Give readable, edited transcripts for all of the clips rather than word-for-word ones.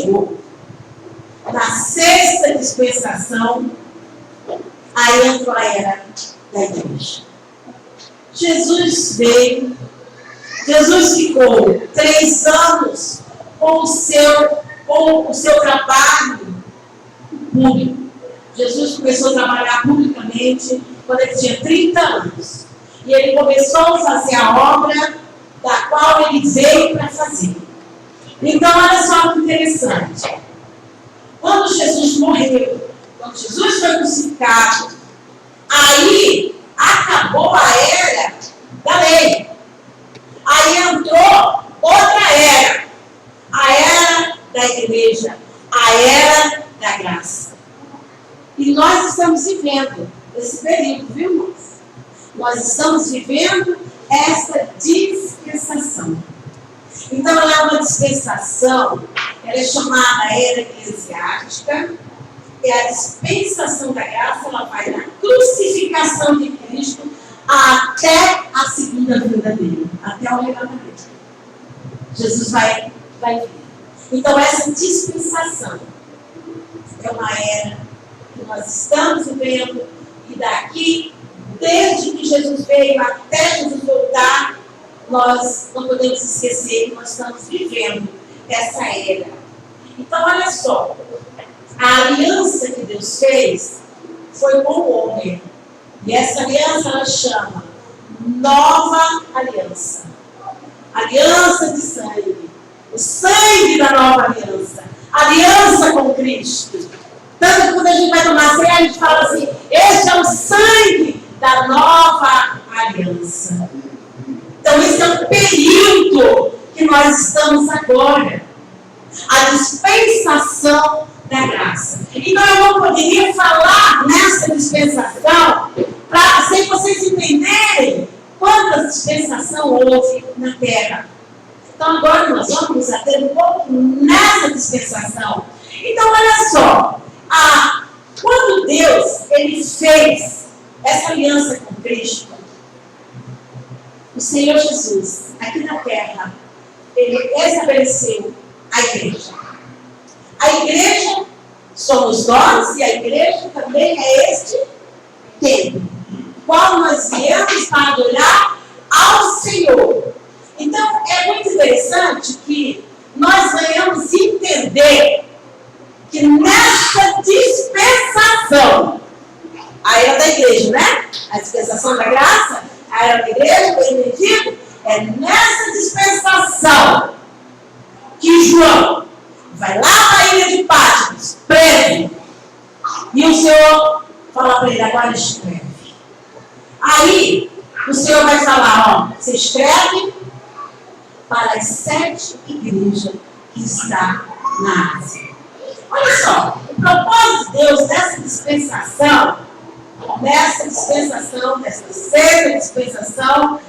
chegou na sexta dispensação, aí entrou a era da igreja. Jesus veio, Jesus ficou 3 anos com o seu trabalho público. Jesus começou a trabalhar publicamente quando ele tinha 30 anos. E ele começou a fazer a obra da qual ele veio para fazer. Então, olha só que interessante. Quando Jesus morreu, quando Jesus foi crucificado, aí acabou a era da lei. Aí entrou outra era. A era da igreja. A era da graça. E nós estamos vivendo esse período, viu, irmãos? Nós estamos vivendo essa dispensação. Então, ela é uma dispensação, ela é chamada era eclesiástica, e a dispensação da graça, ela vai da crucificação de Cristo até a segunda vinda dele, até o arrebatamento. Jesus vai vir. Então, essa dispensação é uma era que nós estamos vivendo, e daqui, desde que Jesus veio até Jesus voltar, nós não podemos esquecer que nós estamos vivendo essa era. Então, olha só, a aliança que Deus fez foi com o homem. E essa aliança ela chama Nova Aliança. Aliança de sangue. O sangue da nova aliança. Aliança com Cristo. Tanto que quando a gente vai tomar ceia, a gente fala assim: este é o sangue da nova aliança. Então, esse é o período que nós estamos agora. A dispensação da graça. Então, eu não poderia falar nessa dispensação sem vocês entenderem quantas dispensações houve na Terra. Então, agora nós vamos nos ater um pouco nessa dispensação. Então, olha só. Quando Deus ele fez essa aliança com Cristo, o Senhor Jesus, aqui na terra, ele estabeleceu a igreja. A igreja somos nós, e a igreja também é este templo, qual nós viemos para adorar ao Senhor. Então, é muito interessante que nós venhamos entender que nesta dispensação, a era da igreja, né? A dispensação da graça, a era da igreja, bem entendido, é nessa dispensação que João vai lá para a ilha de Patmos, preso, e o Senhor fala para ele: agora escreve. Aí, o Senhor vai falar: ó, você escreve para as 7 igrejas que está na Ásia. Olha só, o propósito de Deus nessa dispensação, dessa sexta dispensação,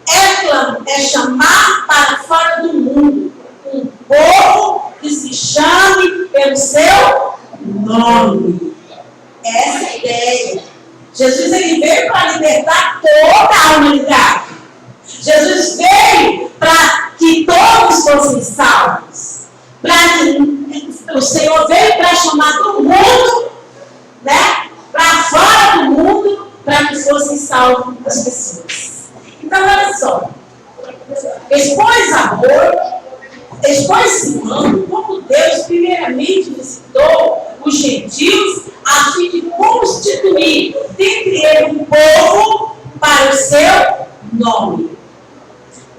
é chamar para fora do mundo um povo que se chame pelo seu nome. Essa é a ideia. Jesus ele veio para libertar toda a humanidade. Jesus veio para que todos fossem salvos. O Senhor veio para chamar do mundo, né, para fora do mundo, para que fossem salvos as pessoas. Então, olha só. Expôs amor, expôs esse mundo, como Deus primeiramente visitou os gentios, a fim de constituir dentre eles um povo para o seu nome.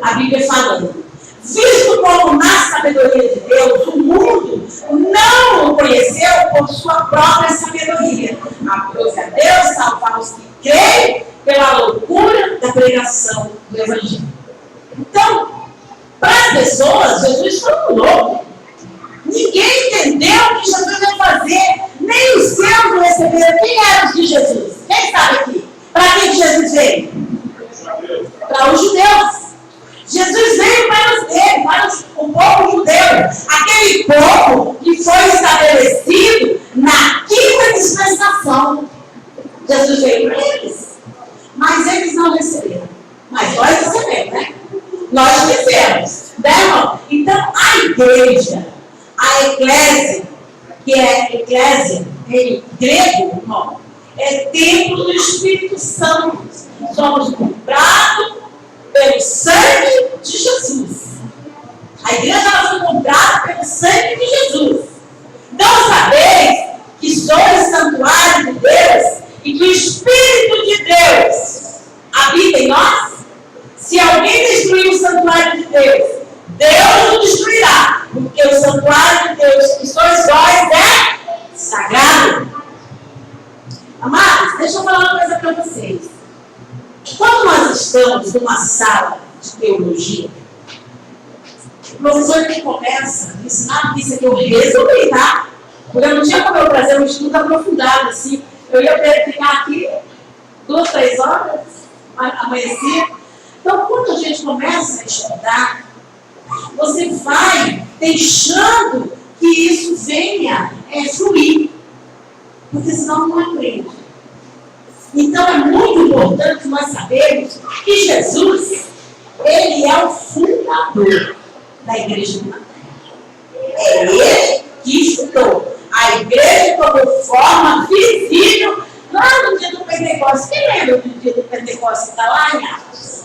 A Bíblia falando: visto como na sabedoria de Deus, o mundo não o conheceu por sua própria sabedoria. Aprove a Deus salvar os que creem pela loucura da pregação do Evangelho. Então, para as pessoas, Jesus foi um louco. Ninguém entendeu o que Jesus ia fazer, nem os seus não receberam. Quem eram os de Jesus? Quem sabe aqui? Para quem Jesus veio? Para os judeus. Jesus veio para os dele, para o povo judeu, aquele povo que foi estabelecido na quinta dispensação. Jesus veio para eles, mas eles não receberam. Mas nós recebemos, né? Nós recebemos, né, irmão? Então, a igreja eclésia, que é eclésia em grego, não, é templo do Espírito Santo. Somos comprados pelo sangue de Jesus. A igreja foi comprada pelo sangue de Jesus. Não sabeis que sois santuário de Deus e que o Espírito de Deus habita em nós? Se alguém destruir o santuário de Deus, Deus o destruirá, porque o santuário de Deus que sois vós é sagrado. Amados, deixa eu falar uma coisa para vocês. Quando nós estamos numa sala de teologia, o professor que começa a ensinar, isso aqui eu resolvi, tá? Porque eu não tinha como eu trazer um estudo aprofundado, assim. Eu ia ficar aqui 2, 3 horas, amanhecia. Então, quando a gente começa a estudar, você vai deixando que isso venha fluir. Porque senão não aprende. Então, é muito importante nós sabermos que Jesus, ele é o fundador da igreja de Natal. É ele que estudou a igreja como forma visível lá no dia do Pentecostes. Quem lembra do dia do Pentecostes? Está lá em Atos.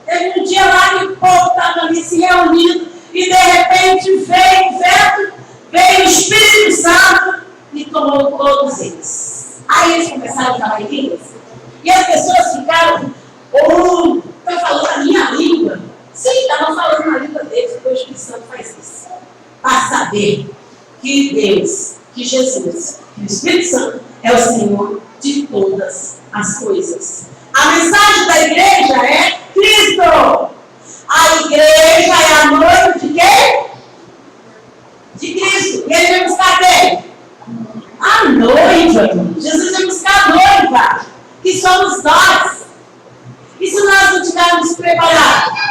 Teve um dia lá que o povo estava ali se reunindo e de repente veio o vento, veio o Espírito Santo e tomou todos eles. Aí eles começaram a falar em línguas e as pessoas ficaram, está falando a minha língua. Sim, estavam falando na língua deles, porque o Espírito Santo faz isso. Para saber que Deus, que Jesus, que o Espírito Santo é o Senhor de todas as coisas. A mensagem da igreja é Cristo. A igreja é a noiva de quem? De Cristo. E ele vai buscar quem? A noiva. Jesus vai buscar a noiva, que somos nós. E se nós não tivermos preparados?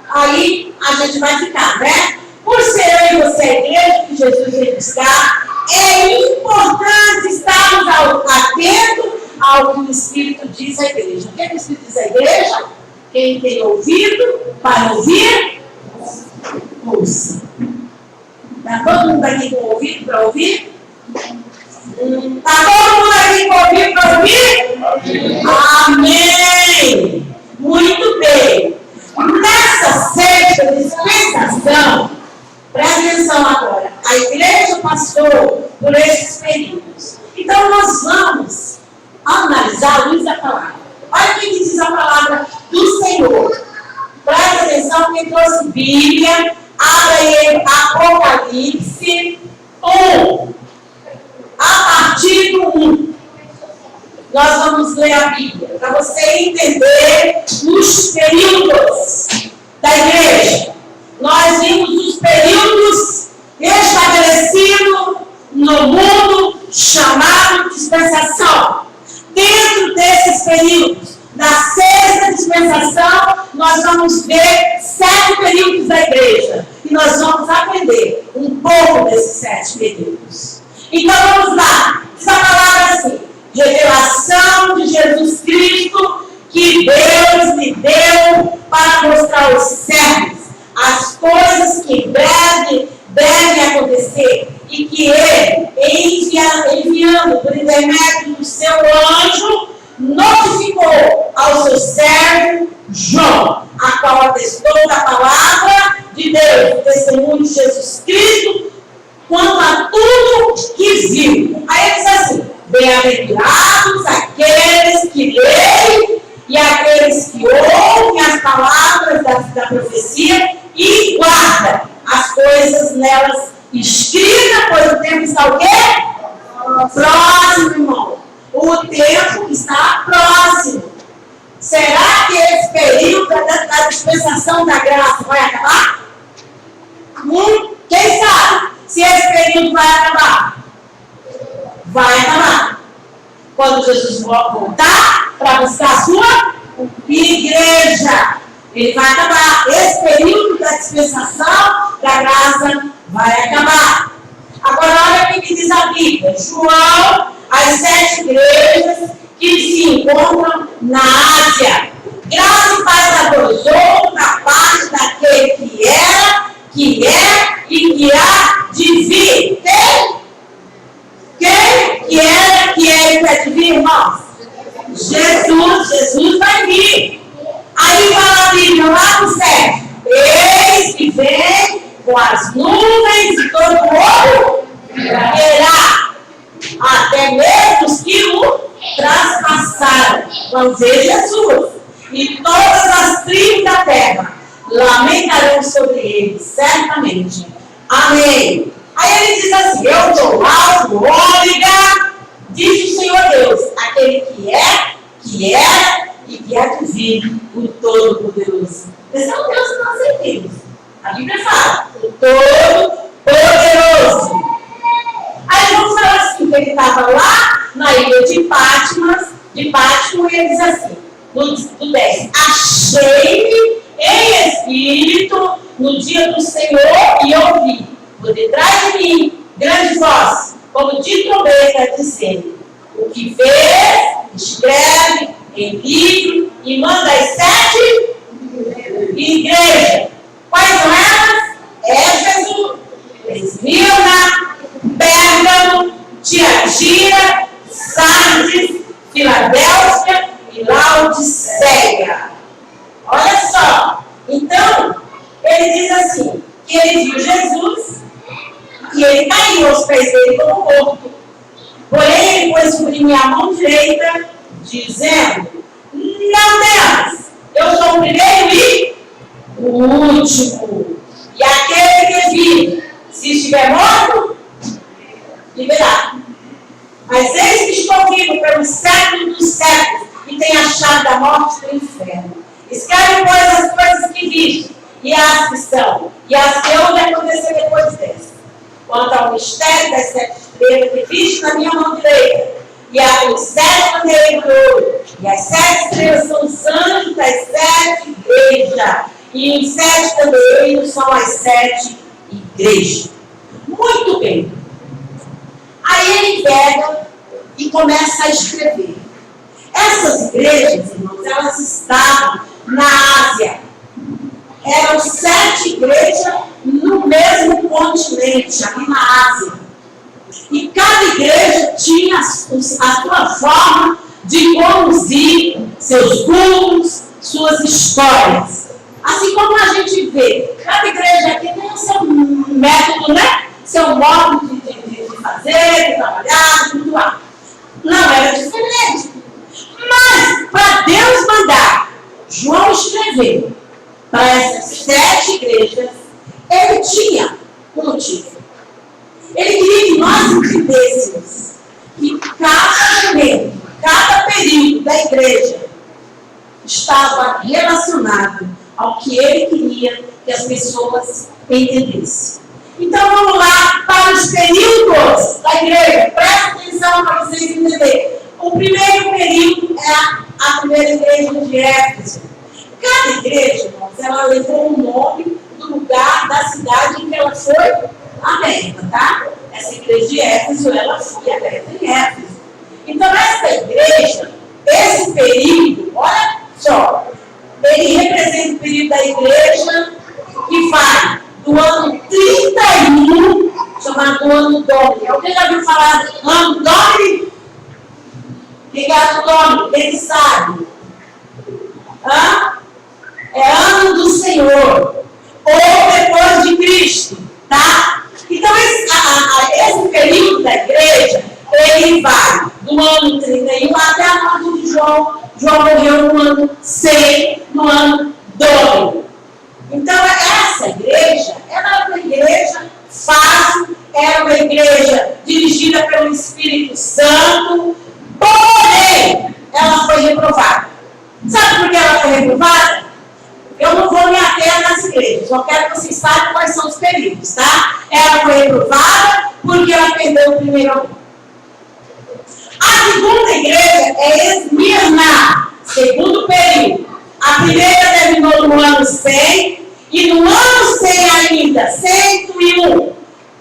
Aí a gente vai ficar, né? Por ser eu e você a igreja que Jesus veio buscar, é importante estarmos atentos ao que o Espírito diz à igreja. O que o Espírito diz à igreja? Quem tem ouvido para ouvir, ouça. Está todo mundo aqui com ouvido para ouvir? Está todo mundo aqui com ouvido para ouvir? Amém! Muito bem. Nessa sexta dispensação, presta atenção agora, a igreja passou por esses períodos. Então nós vamos analisar a luz da palavra. Olha o que diz a palavra do Senhor. Presta atenção, quem trouxe Bíblia, abre aí Apocalipse 1. A partir do 1. Nós vamos ler a Bíblia, para você entender os períodos da igreja. Nós vimos os períodos estabelecidos no mundo chamado dispensação. Dentro desses períodos, da sexta dispensação, nós vamos ver 7 períodos da igreja. E nós vamos aprender um pouco desses 7 períodos. Então vamos lá. Diz a palavra assim: revelação de Jesus Cristo que Deus lhe deu para mostrar aos servos as coisas que em breve devem acontecer e que ele, enviando por intermédio do seu anjo, notificou ao seu servo João, a qual atestou da palavra de Deus, o testemunho de Jesus Cristo, quanto a tudo que viu. Aí ele diz assim: bem-aventurados aqueles que leem e aqueles que ouvem as palavras da profecia e guardam as coisas nelas escritas, pois o tempo está o quê? Próximo, irmão. O tempo está próximo. Será que esse período da dispensação da graça vai acabar? Quem sabe se esse período vai acabar? Vai acabar. Quando Jesus voltar para buscar a sua igreja, ele vai acabar. Esse período da dispensação da graça vai acabar. Agora olha o que diz a Bíblia. João, as 7 igrejas que se encontram na Ásia. Graça e paz a vós outros da parte daquele que era, que é e que há de vir. Quem que era que ele vai vir, irmãos? Jesus vai vir. Aí fala a Bíblia lá no 7. Eis que vem com as nuvens e todo olho verá. Até mesmo os que o traspassaram vão ver Jesus. E todas as tribos da terra lamentarão sobre ele, certamente. Amém. Aí ele diz assim: eu sou o Alfa, o Ômega, diz o Senhor Deus, aquele que é, que era e que há de vir, o Todo-Poderoso. Esse é o Deus que nós servimos. A Bíblia fala, o Todo-Poderoso. Aí vamos falar assim, que ele estava lá na ilha de Patmos, e ele diz assim, no 10, achei-me em espírito no dia do Senhor e ouvi, por detrás de mim, grande voz, como de trombeta, dizendo, o que fez, escreve em livro e manda as 7 igrejas. Quais são elas? Éfeso, Esmirna, Pérgamo, Tiatira, Sardes, Filadélfia e Laodiceia. Olha só. Então, ele diz assim, que ele viu Jesus e ele caiu aos pés dele como morto. Porém, ele pôs sobre minha mão direita, dizendo, não temas, eu sou o primeiro e o último. E aquele que vive, se estiver morto, viverá. Mas eis que estou vivo pelo século dos séculos e tenho a chave da morte do inferno. Escreve, pois, as coisas que viste, e as que são, e as que hão de acontecer depois dessa. Quanto ao mistério das 7 estrelas que viste na minha mão direita, e os 7 candeeiros do ouro, e as 7 estrelas são os anjos das 7 igrejas, e os 7 candeeiros são as 7 igrejas. Muito bem. Aí ele pega e começa a escrever. Essas igrejas, irmãos, elas estavam na Ásia. Eram 7 igrejas no mesmo continente, ali na Ásia. E cada igreja tinha a sua forma de conduzir seus cultos, suas histórias. Assim como a gente vê, cada igreja aqui tem o seu método, né? Seu modo de fazer, de trabalhar, de tudo lá. Não era diferente. Mas, para Deus mandar João escrever para essas 7 igrejas, ele tinha um motivo. Ele queria que nós entendêssemos que cada momento, cada período da igreja estava relacionado ao que ele queria que as pessoas entendessem. Então vamos lá para os períodos da igreja. Presta atenção para vocês entenderem. O primeiro período é a primeira igreja de Éfeso. Cada igreja, irmãos, ela levou o nome do lugar, da cidade em que ela foi aberta, tá? Essa igreja de Éfeso, ela foi aberta em Éfeso. Então, essa igreja, esse período, olha só, ele representa o período da igreja que vai do ano 31, chamado ano Domini. Alguém já ouviu falar de ano Domini? Ligado Domini, ele sabe. É ano do Senhor, ou depois de Cristo, tá? Então, esse período da igreja, ele vai do ano 31 até a morte de João. João morreu no ano 100, no ano Domini. Então, essa igreja era uma igreja fácil, era uma igreja dirigida pelo Espírito Santo, porém, ela foi reprovada. Sabe por que ela foi reprovada? Eu não vou me ater nas igrejas, só quero que vocês saibam quais são os períodos, tá? Ela foi reprovada porque ela perdeu o primeiro amor. A segunda igreja é Esmirna, segundo período. A primeira terminou no ano 100, e no ano 100 ainda, 101,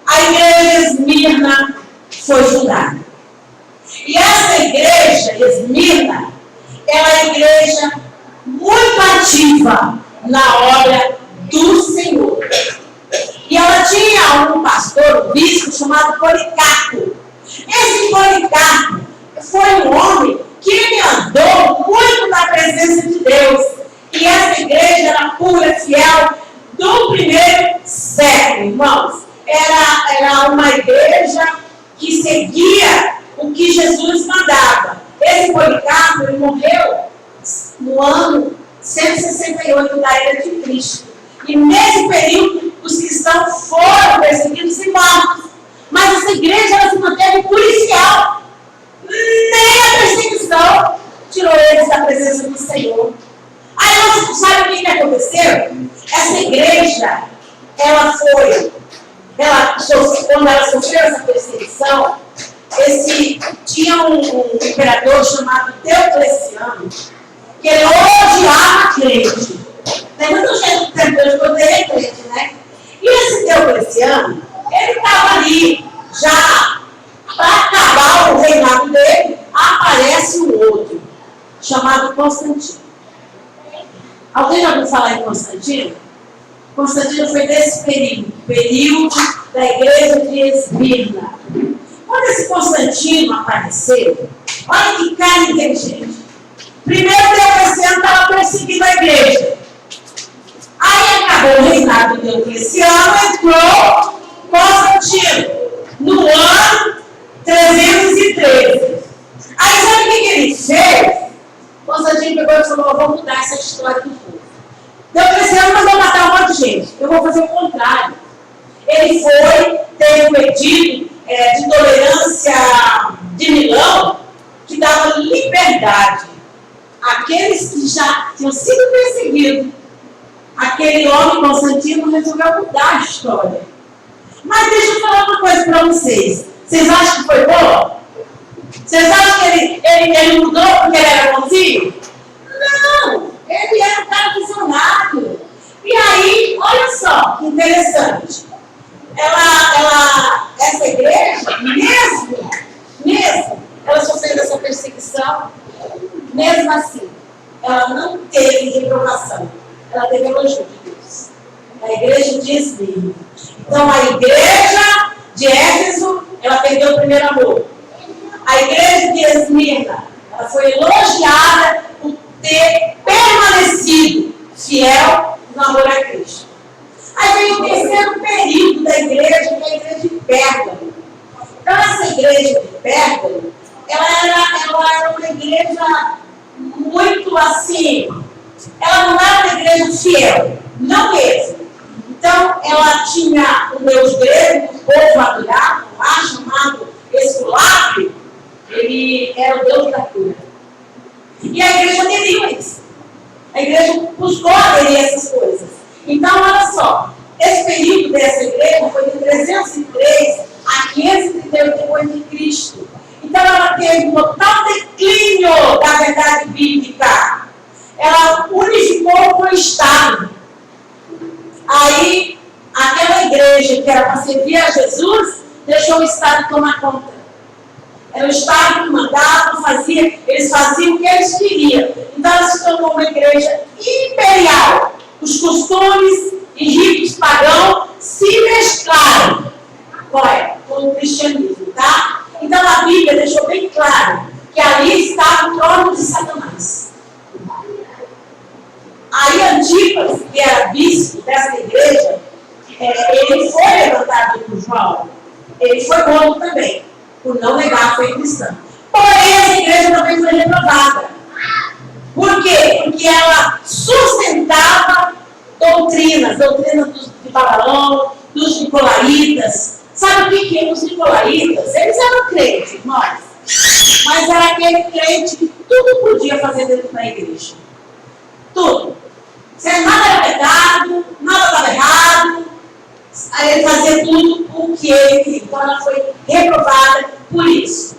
a igreja Esmirna foi fundada. E essa igreja, Esmirna, ela é uma igreja muito ativa na obra do Senhor. E E ela tinha um pastor, um bispo, chamado Policarpo. Esse Policarpo foi um homem que ele andou muito na presença de Deus. E essa igreja era pura, fiel, do primeiro século, irmãos. Era uma igreja que seguia o que Jesus mandava. Esse Policarpo, ele morreu no ano 168 da era de Cristo. E nesse período, os cristãos foram perseguidos e mortos. Mas essa igreja ela se manteve policial. Nem a perseguição tirou eles da presença do Senhor. Aí você sabe o que aconteceu? Essa igreja, quando ela sofreu essa perseguição, tinha um imperador chamado Diocleciano, que ele odiava crente. Tem muita gente que tem poder crente, né? E esse Diocleciano, ele estava ali, já para acabar o reinado dele, aparece um outro, chamado Constantino. Alguém já ouviu falar em Constantino? Constantino foi desse período da igreja de Esmirna. Quando esse Constantino apareceu, olha que cara inteligente. Primeiro, Diocleciano estava perseguindo a igreja. Aí acabou o reinado de Diocleciano, entrou Constantino, no ano 313. Aí sabe o que ele fez? Constantino pegou e falou: vou mudar essa história do povo. Diocleciano mandou matar um monte de gente. Eu vou fazer o contrário. Ele teve um edito de tolerância de Milão, que dava liberdade àqueles que já tinham sido perseguidos. Aquele homem, Constantino, resolveu mudar a história. Mas deixa eu falar uma coisa para vocês. Vocês acham que foi bom? Vocês acham que ele mudou porque ele era bonzinho? Não! Ele era um cara visionário. E aí, olha só que interessante. Essa igreja, mesmo ela sofrendo essa perseguição, mesmo assim, ela não teve reprovação. Ela teve elogio de Deus. A igreja de Esmirna. Então, a igreja de Éfeso, ela perdeu o primeiro amor. A igreja de Esmirna, ela foi elogiada por ter permanecido fiel no amor a Cristo. Aí vem o terceiro período da igreja, que é a igreja de Pérgamo. Então, essa igreja de Pérgamo, ela era uma igreja muito assim, ela não era uma igreja fiel, não mesmo. Então, ela tinha um deus grego, o povo adorava, lá, chamado Esculápio. Ele era o deus da cura. E a igreja aderiu a isso. A igreja buscou aderir a essas coisas. Então, olha só, esse período dessa igreja foi de 303 a 538 depois de Cristo. Então, ela teve um total declínio da verdade bíblica. Ela unificou com o Estado. Aí, aquela igreja que era para servir a Jesus, deixou o Estado tomar conta. Era o Estado que mandava, eles faziam o que eles queriam. Então, ela se tornou uma igreja imperial. Os costumes e ritos pagãos se mesclaram com o cristianismo, tá? Então, a Bíblia deixou bem claro que ali estava o trono de Satanás. Aí, Antipas, que era bispo dessa igreja, ele foi levantado por João. Ele foi morto também, por não negar a fé cristã. Porém, essa igreja também foi reprovada. Por quê? Porque ela sustentava doutrinas de Balaão, dos nicolaítas. Sabe o que é os nicolaítas? Eles eram crentes, irmãos. Mas era aquele crente que tudo podia fazer dentro da igreja. Tudo. Nada era pecado, nada estava errado. Aí ele fazia tudo o que ele queria. Então ela foi reprovada por isso.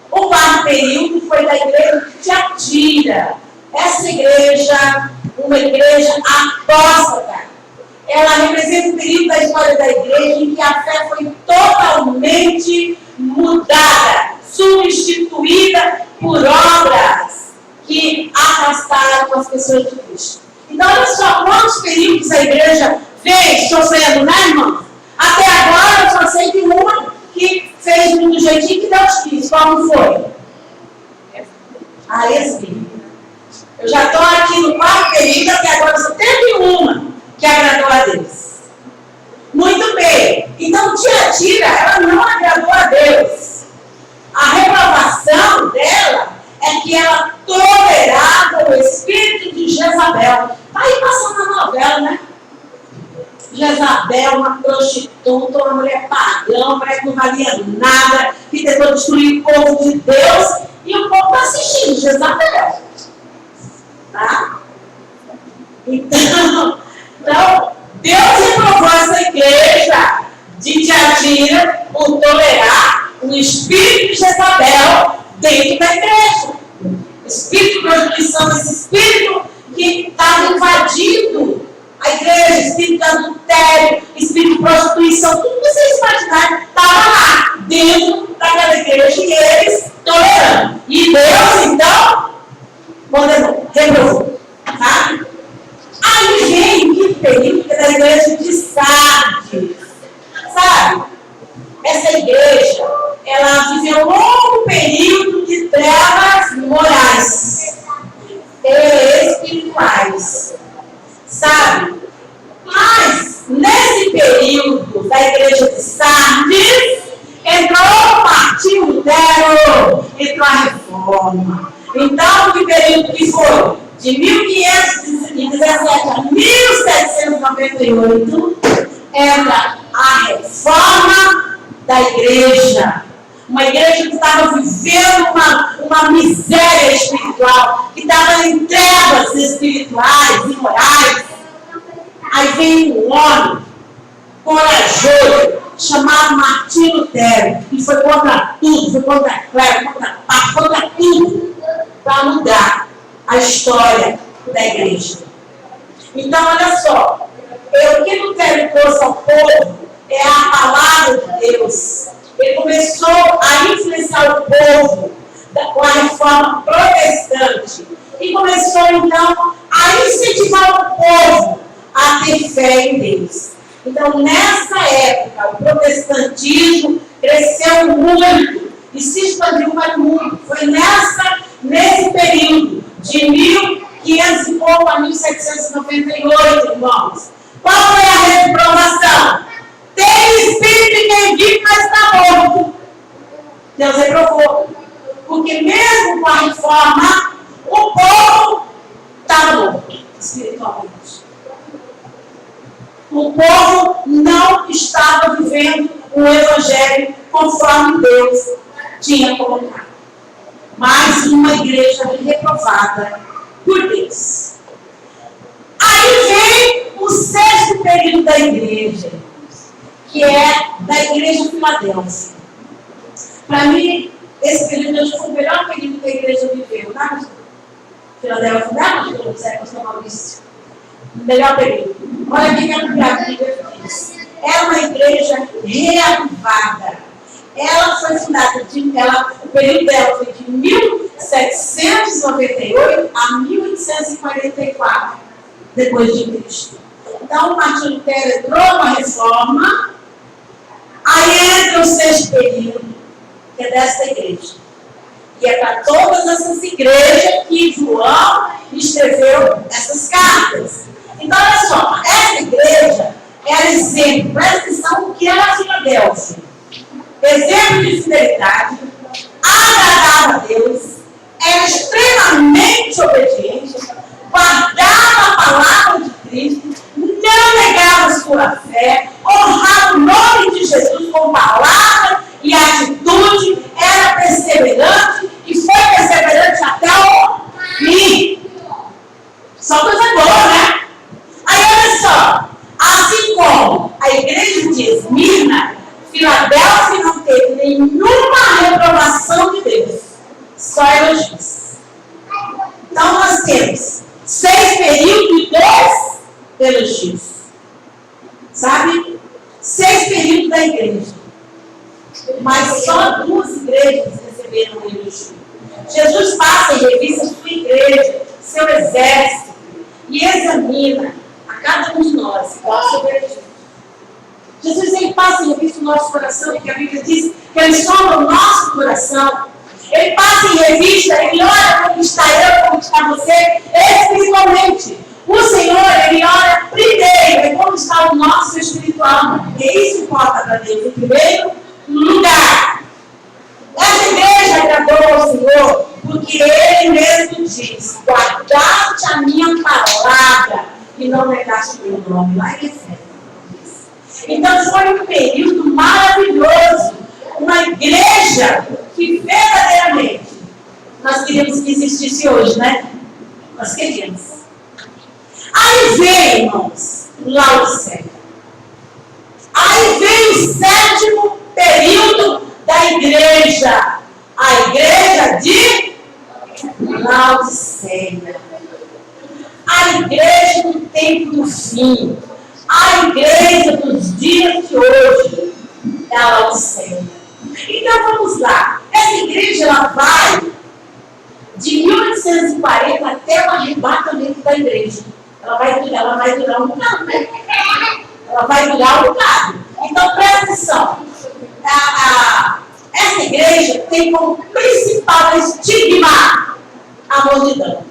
O quarto período foi da igreja de Tiatira. Essa igreja, uma igreja apóstata, ela representa o período da história da igreja em que a fé foi totalmente mudada, substituída por obras que afastaram as pessoas de Cristo. Então, olha só quantos períodos a igreja vem sofrendo, né, irmão? jeitinho que Deus quis. Como foi? A Espírito. Eu já estou aqui no quarto período, até agora só teve uma que agradou a Deus. Muito bem. Então, Tiatira, ela não agradou a Deus. A reprovação dela é que ela tolerava o espírito de Jezabel. Está aí passando na novela, né? Jezabel, uma prostituta, uma mulher pagã, uma mulher que não valia nada, que tentou destruir o povo de Deus, e o povo está assistindo Jezabel. Tá? Então, Deus reprovou essa igreja de Tiatira por tolerar o espírito de Jezabel dentro da igreja. O espírito de prostituição, esse espírito que estava invadindo a igreja, espírito de adultério, espírito de prostituição, tudo que vocês imaginarem, estava lá, dentro daquela igreja, e eles tolerando. E Deus, então, condenou, reprovou. Tá? Aí vem que período da igreja de Sardes. Sabe? Essa igreja, ela viveu um longo período de trevas morais e espirituais. Sabe? Mas, nesse período da igreja de Sardes, entrou Martinho Lutero, entrou a reforma. Então, que período que foi? De 1517 a 1798, entra a reforma da igreja. Uma igreja que estava vivendo uma miséria espiritual, que estava em trevas espirituais e morais. Aí vem um homem corajoso, chamado Martinho Lutero, que foi contra tudo, foi contra a clero, contra tudo, para mudar a história da igreja. Então, olha só, o que Lutero trouxe ao povo é a palavra de Deus. Ele começou a influenciar o povo com a reforma protestante e começou, então, a incentivar o povo a ter fé em Deus. Então, nessa época, o protestantismo cresceu muito e se expandiu para o mundo. Foi nesse período de 1500 e pouco a 1798, irmãos. Qual foi a reprovação? Tem espírito em quem vive, mas está morto. Deus reprovou. Porque mesmo com a reforma, o povo está morto espiritualmente. O povo não estava vivendo o evangelho conforme Deus tinha colocado. Mais uma igreja reprovada por Deus. Aí vem o sexto período da igreja, que é da igreja Filadélfia. Para mim, esse período foi o melhor período que a igreja viveu, tá? Filadélfia, não, pastor Maurício? O melhor período. Olha aqui que a Bíblia diz. É uma igreja reavivada. Ela foi fundada, o período dela foi de 1798 a 1844, depois de Cristo. Então, Martinho Lutero entrou na reforma, aí entra o sexto período, que é desta igreja. E é para todas essas igrejas que João escreveu essas cartas. Então, olha só, essa igreja era exemplo, presta atenção, o que era a Filadélfia. Exemplo de fidelidade, agradava a Deus, era extremamente obediente, guardava a palavra de Cristo, não negava sua fé, honrava o nome de Jesus com palavra e atitude, era perseverante e foi perseverante até o fim. Só coisa boa, né? Aí olha só, assim como a igreja de Esmirna, Filadélfia não teve nenhuma reprovação de Deus, só elogios. Então nós temos 6 períodos e 2 elogios. Sabe? 6 períodos da igreja. Mas só 2 igrejas receberam um elogio. Jesus passa em revista a sua igreja, seu exército, e examina a cada um de nós qual é o seu veredito. Jesus, ele passa em revista o nosso coração, porque a Bíblia diz que ele sonda o nosso coração. Ele passa em revista, ele olha como está eu, como está você, espiritualmente. O Senhor, ele olha primeiro, é como está o nosso espiritual. Porque isso importa para Deus, em primeiro lugar. Essa igreja agradou ao Senhor, porque ele mesmo diz: guardaste a minha palavra e não negaste o meu nome. Lá em Efésios. Então foi um período maravilhoso. Uma igreja que verdadeiramente nós queríamos que existisse hoje, né? Nós queríamos. Aí veio, irmãos, Laodiceia. Aí veio o 7º período da igreja. A igreja de Laodiceia. A igreja do tempo do fim. A igreja dos dias de hoje é a Laodiceia. Então vamos lá. Essa igreja ela vai de 1840 até o arrebatamento da igreja. Ela vai durar um bocado, né? Ela vai durar um bocado. Então presta atenção. Essa igreja tem como principal estigma a multidão.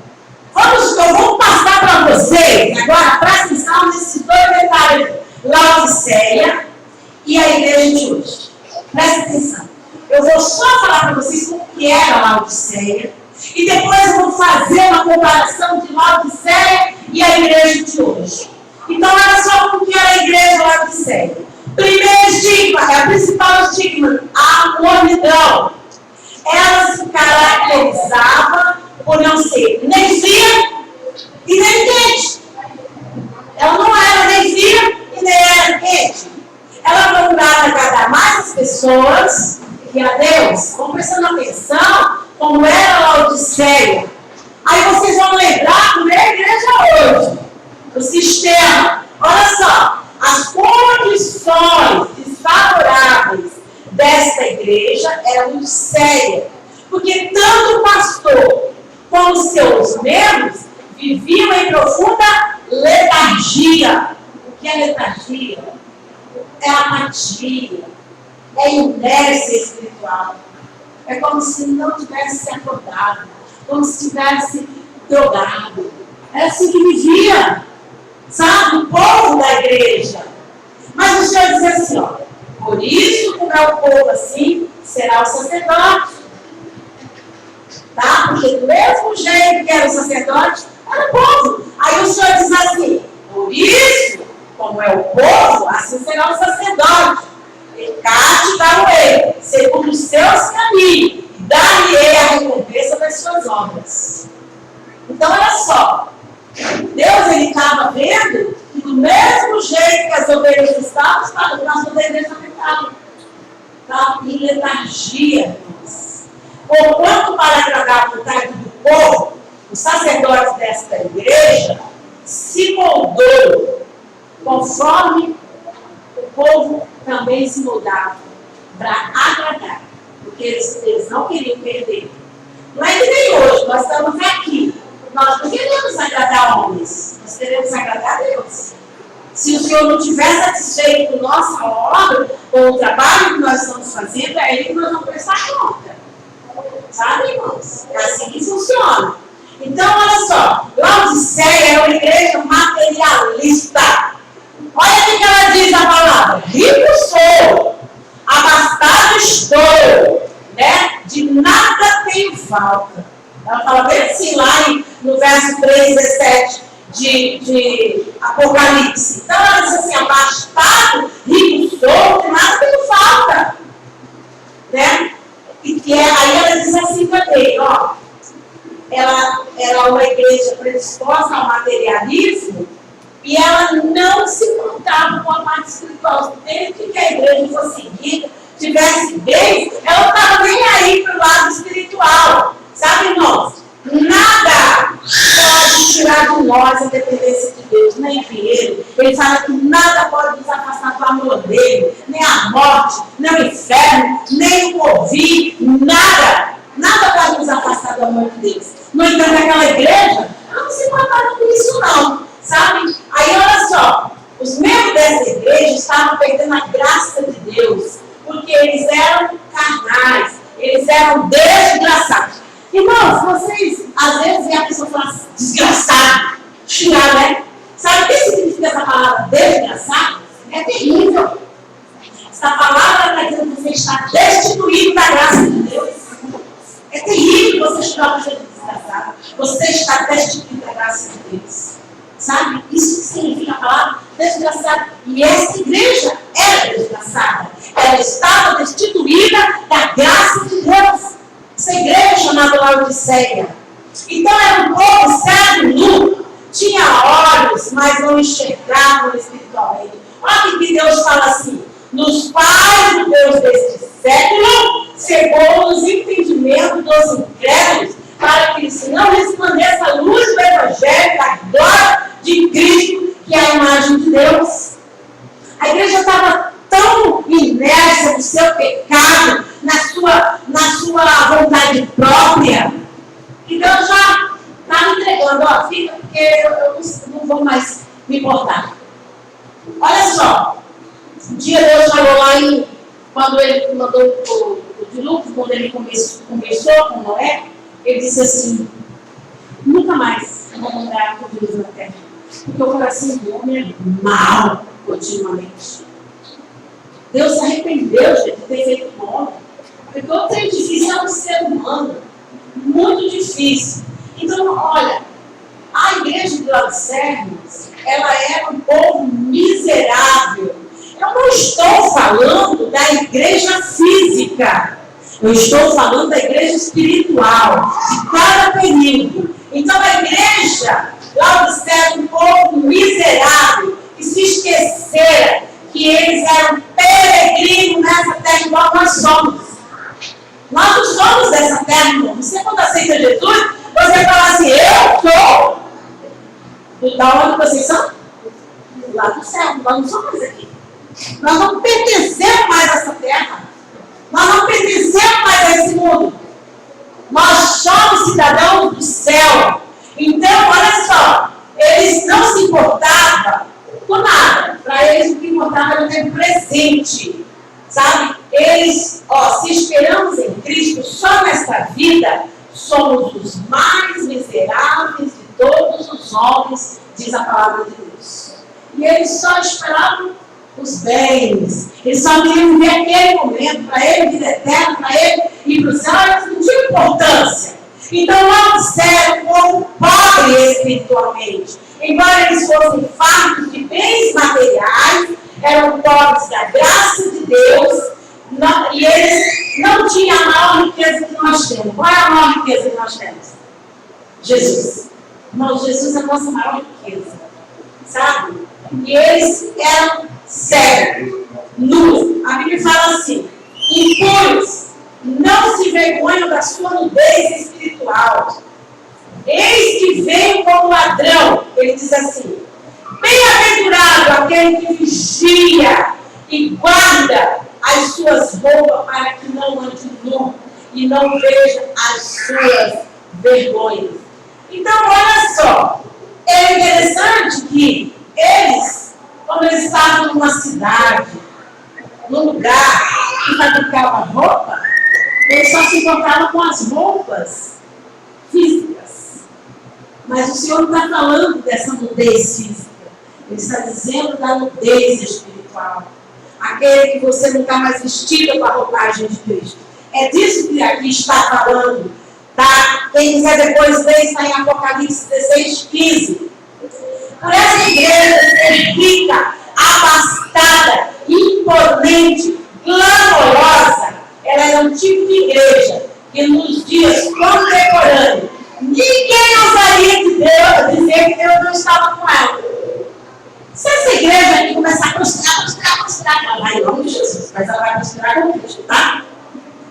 Eu vou passar para vocês agora, presta atenção nesses 2 detalhes: Laodiceia e a igreja de hoje. Presta atenção. Eu vou só falar para vocês o que era Laodiceia e depois eu vou fazer uma comparação de Laodiceia e a igreja de hoje. Então, olha só o que era a igreja Laodiceia. Primeiro estigma, é a principal estigma, a mornidão. Ela se caracterizava por não ser nem fria e nem quente. Ela não era nem fria e nem era quente. Ela procurava agradar mais as pessoas que a Deus. Vamos prestando atenção como era a Laodiceia. Aí vocês vão lembrar como é a igreja hoje. O sistema. Olha só. As condições desfavoráveis desta igreja eram muito sérias. Porque tanto o pastor como seus membros viviam em profunda letargia. O que é letargia? É apatia, é inércia espiritual. É como se não tivesse se acordado, como se tivesse drogado. É assim que vivia, sabe, o povo da igreja. Mas o Senhor diz assim, ó: por isso, como é o povo assim, será o sacerdote. Tá? Porque do mesmo jeito que era o sacerdote, era o povo. Aí o Senhor diz assim: por isso, como é o povo, assim será o sacerdote. Castigar-o-ei, segundo os seus caminhos, e dar-lhe-ei a recompensa das suas obras. Então, olha só. Deus, ele estava vendo que do mesmo jeito que as ovelhas estavam, as ovelhas também estavam. Estavam em letargia, irmãos. Porquanto, para agradar a vontade do povo, o sacerdote desta igreja se moldou conforme o povo também se moldava para agradar, porque eles não queriam perder. Não é que nem hoje, nós estamos aqui. Nós não queremos agradar homens, nós queremos agradar a Deus. Se o Senhor não estiver satisfeito com nossa obra, com o trabalho que nós estamos fazendo, é aí que nós vamos prestar conta. Sabe, irmãos? É assim que funciona. Então, olha só, Laodiceia é uma igreja materialista. Olha o que ela diz a palavra: rico sou, abastado estou, né? De nada tenho falta. Ela fala bem assim lá no verso 3:17 de Apocalipse. Então ela diz assim: abastado, rico sou, de nada tenho falta. Né? Aí ela diz assim também, ó. Ela é uma igreja predisposta ao materialismo e ela não se importava com a parte espiritual. Desde que a igreja fosse seguida, tivesse bem, ela não estava nem aí para o lado espiritual. Sabe, irmãos? Nada pode tirar de nós a dependência de Deus, nem dinheiro. Ele fala que nada pode nos afastar do amor dele, nem a morte, nem o inferno, nem o porvir, nada. Nada pode nos afastar do amor de Deus. No entanto, aquela igreja, ela não se importava com isso não, sabe? Aí olha só, Os membros dessa igreja estavam perdendo a graça de Deus, porque eles eram carnais, eles eram desgraçados. Irmãos, vocês, às vezes, a pessoa fala assim, desgraçado, xingar, né? Sabe o que significa essa palavra desgraçado? É terrível. Essa palavra está dizendo que você está destituído da graça de Deus. É terrível você xingar uma pessoa desgraçada. Você está destituído da graça de Deus. Sabe? Isso que significa a palavra desgraçado. E essa igreja era desgraçada. Ela estava destituída da graça de Deus. Essa igreja chamada Laodiceia. Então era um povo cego e nu. Tinha olhos, mas não enxergavam espiritualmente. Olha que Deus fala assim: nos quais o Deus deste século cegou os entendimentos dos incrédulos, para que se não resplandeça a luz do Evangelho, da glória de Cristo, que é a imagem de Deus. A igreja estava tão imersa no seu pecado, na sua vontade própria, que Deus já está me entregando, ó, fica, porque eu não vou mais me importar. Olha só, um dia Deus falou lá quando ele mandou o dilúvio, quando ele começou com Noé, ele disse assim: nunca mais eu vou mandar o dilúvio na terra, porque o coração do homem é mau continuamente. Deus se arrependeu, gente, de ter feito o homem, porque o trem difícil é um ser humano, muito difícil. Então, olha, a igreja de Laodiceia, ela era um povo miserável. Eu não estou falando da igreja física, eu estou falando da igreja espiritual, de cada período. Então, a igreja Laodiceia era um povo miserável, que se esquecera que eles eram peregrinos nessa terra, igual nós somos. Nós não somos dessa terra, irmão. Você, quando aceita Jesus, você fala assim: eu sou. Da onde vocês são? Lá do céu. Nós não somos aqui. Nós não pertencemos mais a essa terra. Nós não pertencemos mais a esse mundo. Nós somos cidadãos do céu. Então, olha só, eles não se importavam com nada. Para eles, o que importava era o tempo presente. Sabe? Eles, se esperamos em Cristo só nesta vida, somos os mais miseráveis de todos os homens, diz a palavra de Deus. E eles só esperavam os bens. Eles só queriam viver aquele momento, para ele, vida eterna, para ele ir para o céu, eles não tinham importância. Então, Laodiceia era um povo pobre espiritualmente. Embora eles fossem fartos de bens materiais, eram pobres da graça de Deus, e eles não tinham a maior riqueza que nós temos. Qual é a maior riqueza que nós temos? Jesus. Irmão, Jesus é a nossa maior riqueza. Sabe? E eles eram cegos, nus. A Bíblia fala assim: impuros, não se vergonham da sua nudez espiritual. Eis que veio como ladrão. Ele diz assim: bem-aventurado aquele que vigia e guarda as suas roupas, para que não ande nu e não veja as suas vergonhas. Então, olha só, é interessante que eles, quando eles estavam numa cidade, num lugar que fabricava roupa, eles só se importavam com as roupas físicas. Mas o Senhor não está falando dessa nudez física. Ele está dizendo da nudez espiritual. Aquele que você não está mais vestido com a roupagem de Cristo. É disso que aqui está falando. Tá? Quem quiser depois ler, está em Apocalipse 16:15. Por essa igreja ser rica, abastada, imponente, glamourosa, ela é um tipo de igreja que nos dias contemporâneos ninguém ousaria dizer que Deus não estava com ela. Se essa igreja aqui começar a prosperar, ela vai em nome de Jesus, mas ela vai prosperar com Cristo, tá?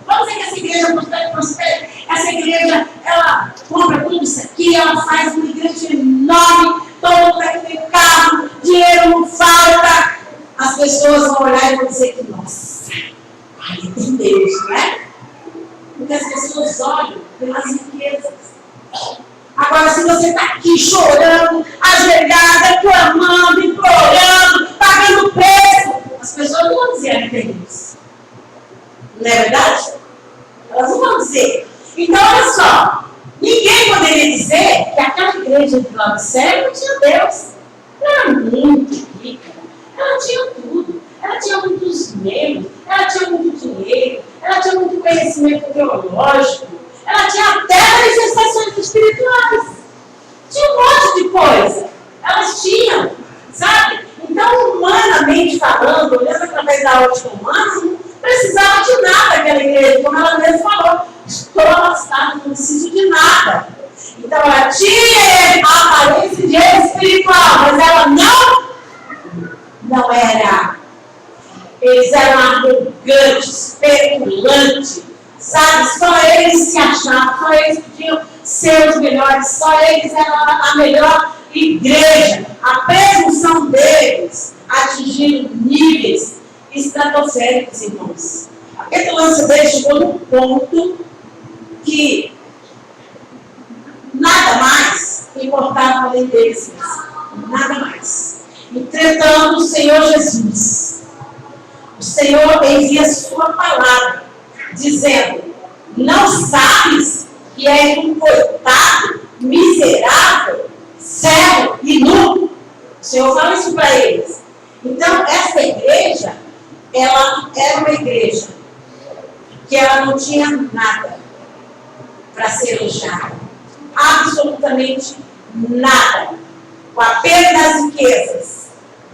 Vamos dizer que essa igreja prospera. Essa igreja, ela compra tudo isso aqui, ela faz uma igreja enorme, todo mundo aqui tem carro, dinheiro não falta. As pessoas vão olhar e vão dizer que, nossa, ali tem Deus, né? Porque as pessoas olham pelas riquezas. Agora, se você está aqui chorando, ajoelhada, clamando, implorando, mulher tem isso. Não é verdade? Elas não vão dizer. Então, olha só. Ninguém poderia dizer que aquela igreja de Laodicea não tinha Deus. Ela era muito rica. Ela tinha tudo. Ela tinha muitos membros. Ela tinha muito dinheiro. Ela tinha muito conhecimento teológico. Ela tinha até manifestações espirituais. Tinha um monte de coisa. Elas tinham, sabe? Então, humanamente falando, olhando através da ótica humana, não precisava de nada aquela igreja, como ela mesma falou. Estou afastada, não preciso de nada. Então, ela tinha a aparência de espiritual, mas ela não era. Eles eram arrogantes, petulantes, sabe? Só eles se achavam, só eles podiam ser os melhores, só eles eram a melhor igreja. A presunção deles atingiu níveis estratosféricos, irmãos. A petulância deles chegou num ponto que nada mais importava além deles mesmos. Nada mais. Entretanto, o Senhor Jesus, o Senhor envia sua palavra, dizendo: não sabes que és um coitado, miserável, cego e nu? O Senhor fala isso para eles. Então, essa igreja, ela era uma igreja que ela não tinha nada para ser elogiada. Absolutamente nada. O apelo das riquezas,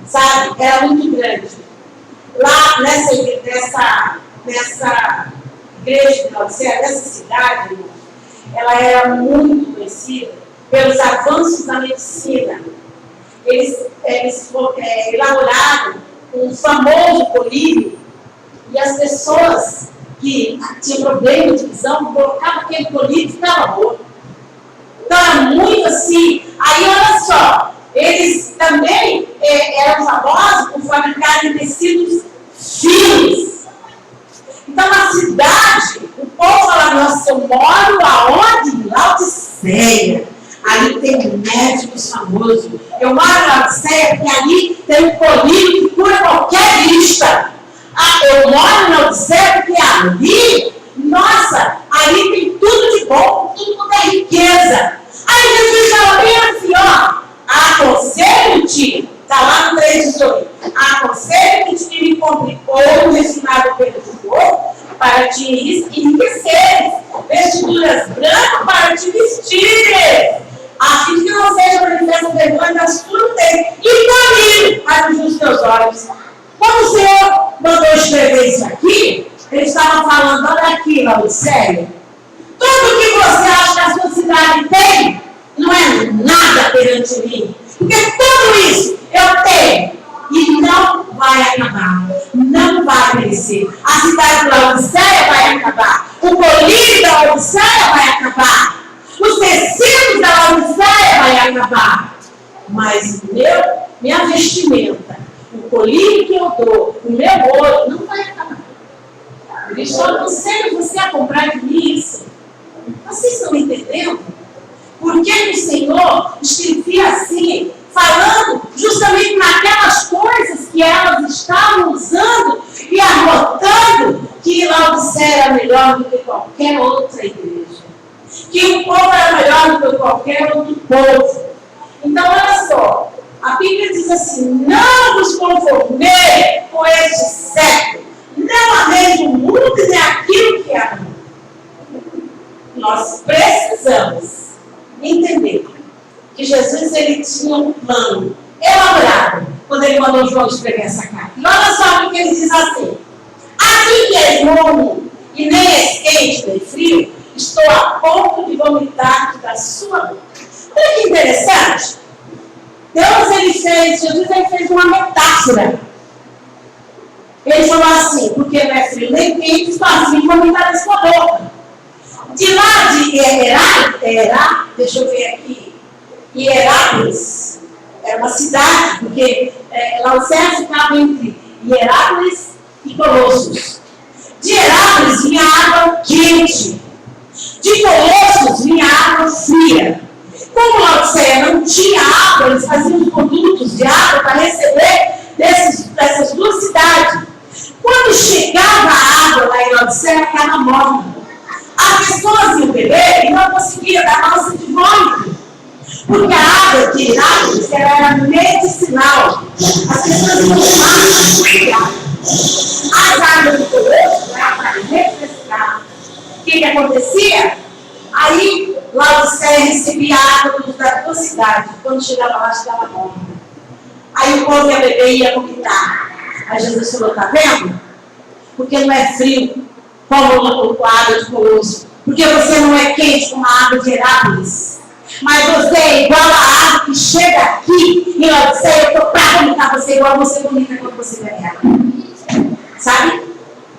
sabe? Era muito grande. Lá nessa igreja de Laodicea, nessa cidade, ela era muito conhecida pelos avanços da medicina. Eles elaboraram um famoso colírio e as pessoas que tinham problema de visão colocavam aquele colírio e ficava boa. Então era muito assim. Aí olha só, eles também eram famosos por fabricarem tecidos finos. Então na cidade, o povo fala: nossa, eu moro aonde? Em Laodiceia. Ali tem médicos famosos. Eu moro em Laodiceia porque ali tem um colírio que cura qualquer vista. Eu moro em Laodiceia porque ali, nossa, ali tem tudo de bom, tudo é riqueza. Aí Jesus fala bem assim, ó: aconselho-te, está lá no 3:18, aconselho-te que me compre ouro refinado pelo fogo para te enriqueceres, vestiduras brancas para te vestir, a fim que não seja manifesta vergonha da sua nudez, e caminho para os teus olhos. Quando o Senhor mandou escrever isso aqui, ele estava falando: olha aqui, Laodiceia, tudo que você acha que a sua cidade tem, não é nada perante mim. Porque tudo isso eu tenho e não vai acabar. Não vai perecer. A cidade de Laodiceia vai acabar. O colírio da Laodiceia vai acabar. Os tecidos da Laodiceia vai acabar. Mas minha vestimenta, o colírio que eu dou, o meu ouro, não vai acabar. Ele só aconselha você a comprar de mim isso. Vocês estão entendendo? Porque o Senhor escrevia assim, falando justamente naquelas coisas que elas estavam usando e anotando que Laodiceia era melhor do que qualquer outra igreja. Que o povo era melhor do que qualquer outro povo. Então, olha só, a Bíblia diz assim: não vos conformei com este século, não ameis o mundo nem aquilo que há no mundo. Nós precisamos entender que Jesus, ele tinha um plano elaborado quando ele mandou João escrever essa carta. E olha só o que ele diz assim: assim que és morno e nem és quente nem frio, estou a ponto de vomitar da sua boca. Olha que interessante. Jesus ele fez uma metáfora. Ele falou assim: porque não é frio nem quente, estou assim vomitar da sua boca. De lá de deixa eu ver aqui, Hierápolis, era uma cidade, porque Laodiceia ficava entre Hierápolis e Colossos. De Hierápolis vinha água quente, de Colossos vinha água fria. Como Laodiceia não tinha água, eles faziam os condutos de água para receber dessas duas cidades. Quando chegava a água lá em Laodiceia, estava morna. As pessoas iam beber e não conseguiam dar nossa de vômito. Porque a água de Herápolis era medicinal. As pessoas iam tomar as águas do colosso, para refrescar. O que acontecia? Aí, Laodiceia recebia a água da tua cidade. Quando chegava lá, chegava morna. Aí o povo ia beber e ia vomitar. Aí Jesus falou, está vendo? Porque não é frio como a água de Colosso. Porque você não é quente como a água de Herápolis. Mas você é igual a água que chega aqui em Laodiceia. Eu estou para vomitar você igual você vomita quando você bebe água. Sabe?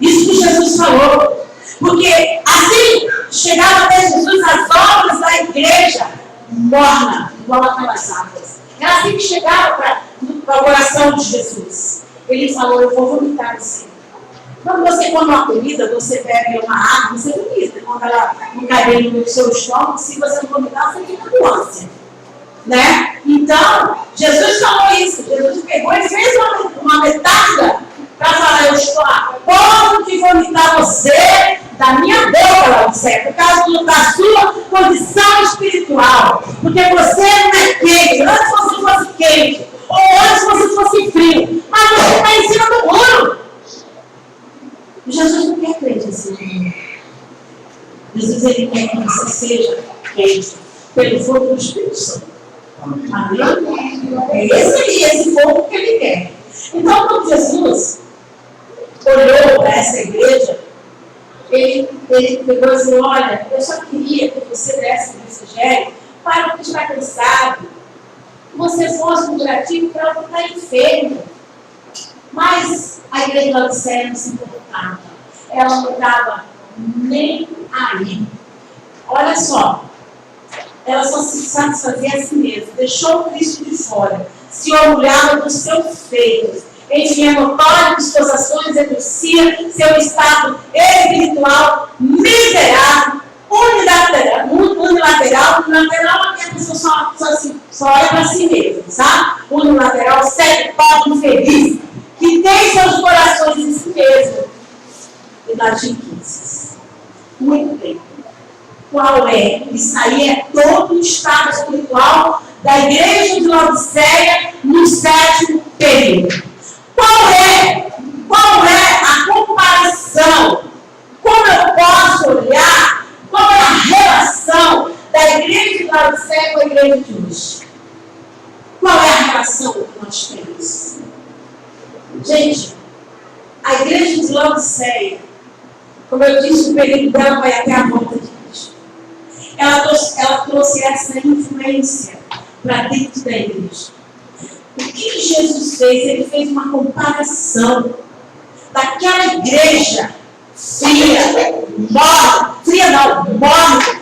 Isso que Jesus falou. Porque assim chegava até Jesus as obras da igreja morna, igual aquelas águas. Era assim que chegava para o coração de Jesus. Ele falou, eu vou vomitar você. Quando você come uma comida, você bebe uma água, você vomita. Quando ela não cai bem no seu estômago, se você não vomitar, você fica com ânsia. Né? Então, Jesus falou isso. Jesus pegou e fez uma metáfora para falar, eu estou a ponto de vomitar você da minha boca, Laodiceia, por causa da sua condição espiritual. Porque você não é quente. Antes você fosse quente, ou antes você fosse frio, mas você está em cima do muro. Jesus não quer crente assim. Jesus ele quer que você seja quente pelo fogo do Espírito Santo. Amém? É esse fogo que ele quer. Então, quando Jesus olhou para essa igreja, ele pegou e disse, olha, eu só queria que você desse o refrigério para o que está cansado, que você fosse um curativo para o que está enfermo. Mas a igreja de Laodiceia não se importava. Ela não estava nem aí. Olha só, ela só se satisfazia a si mesma, deixou o Cristo de fora, se orgulhava dos seus feitos, enchia notório de suas ações, denuncia seu estado espiritual miserável, unilateral é que a pessoa só olha para si mesma, sabe? Unilateral, cego, pobre, infeliz, que tem seus corações em si mesmo e das riquezas. Muito bem. Qual é? Isso aí é todo o estado espiritual da igreja de Laodiceia no 7º período. Qual é a comparação? Como eu posso olhar? Qual é a relação da igreja de Laodiceia com a igreja de hoje? Qual é a relação que nós temos? Gente, a igreja de Laodiceia, como eu disse, o período dela vai até a volta de Cristo. Ela trouxe essa influência para dentro da igreja. O que Jesus fez? Ele fez uma comparação daquela igreja morre.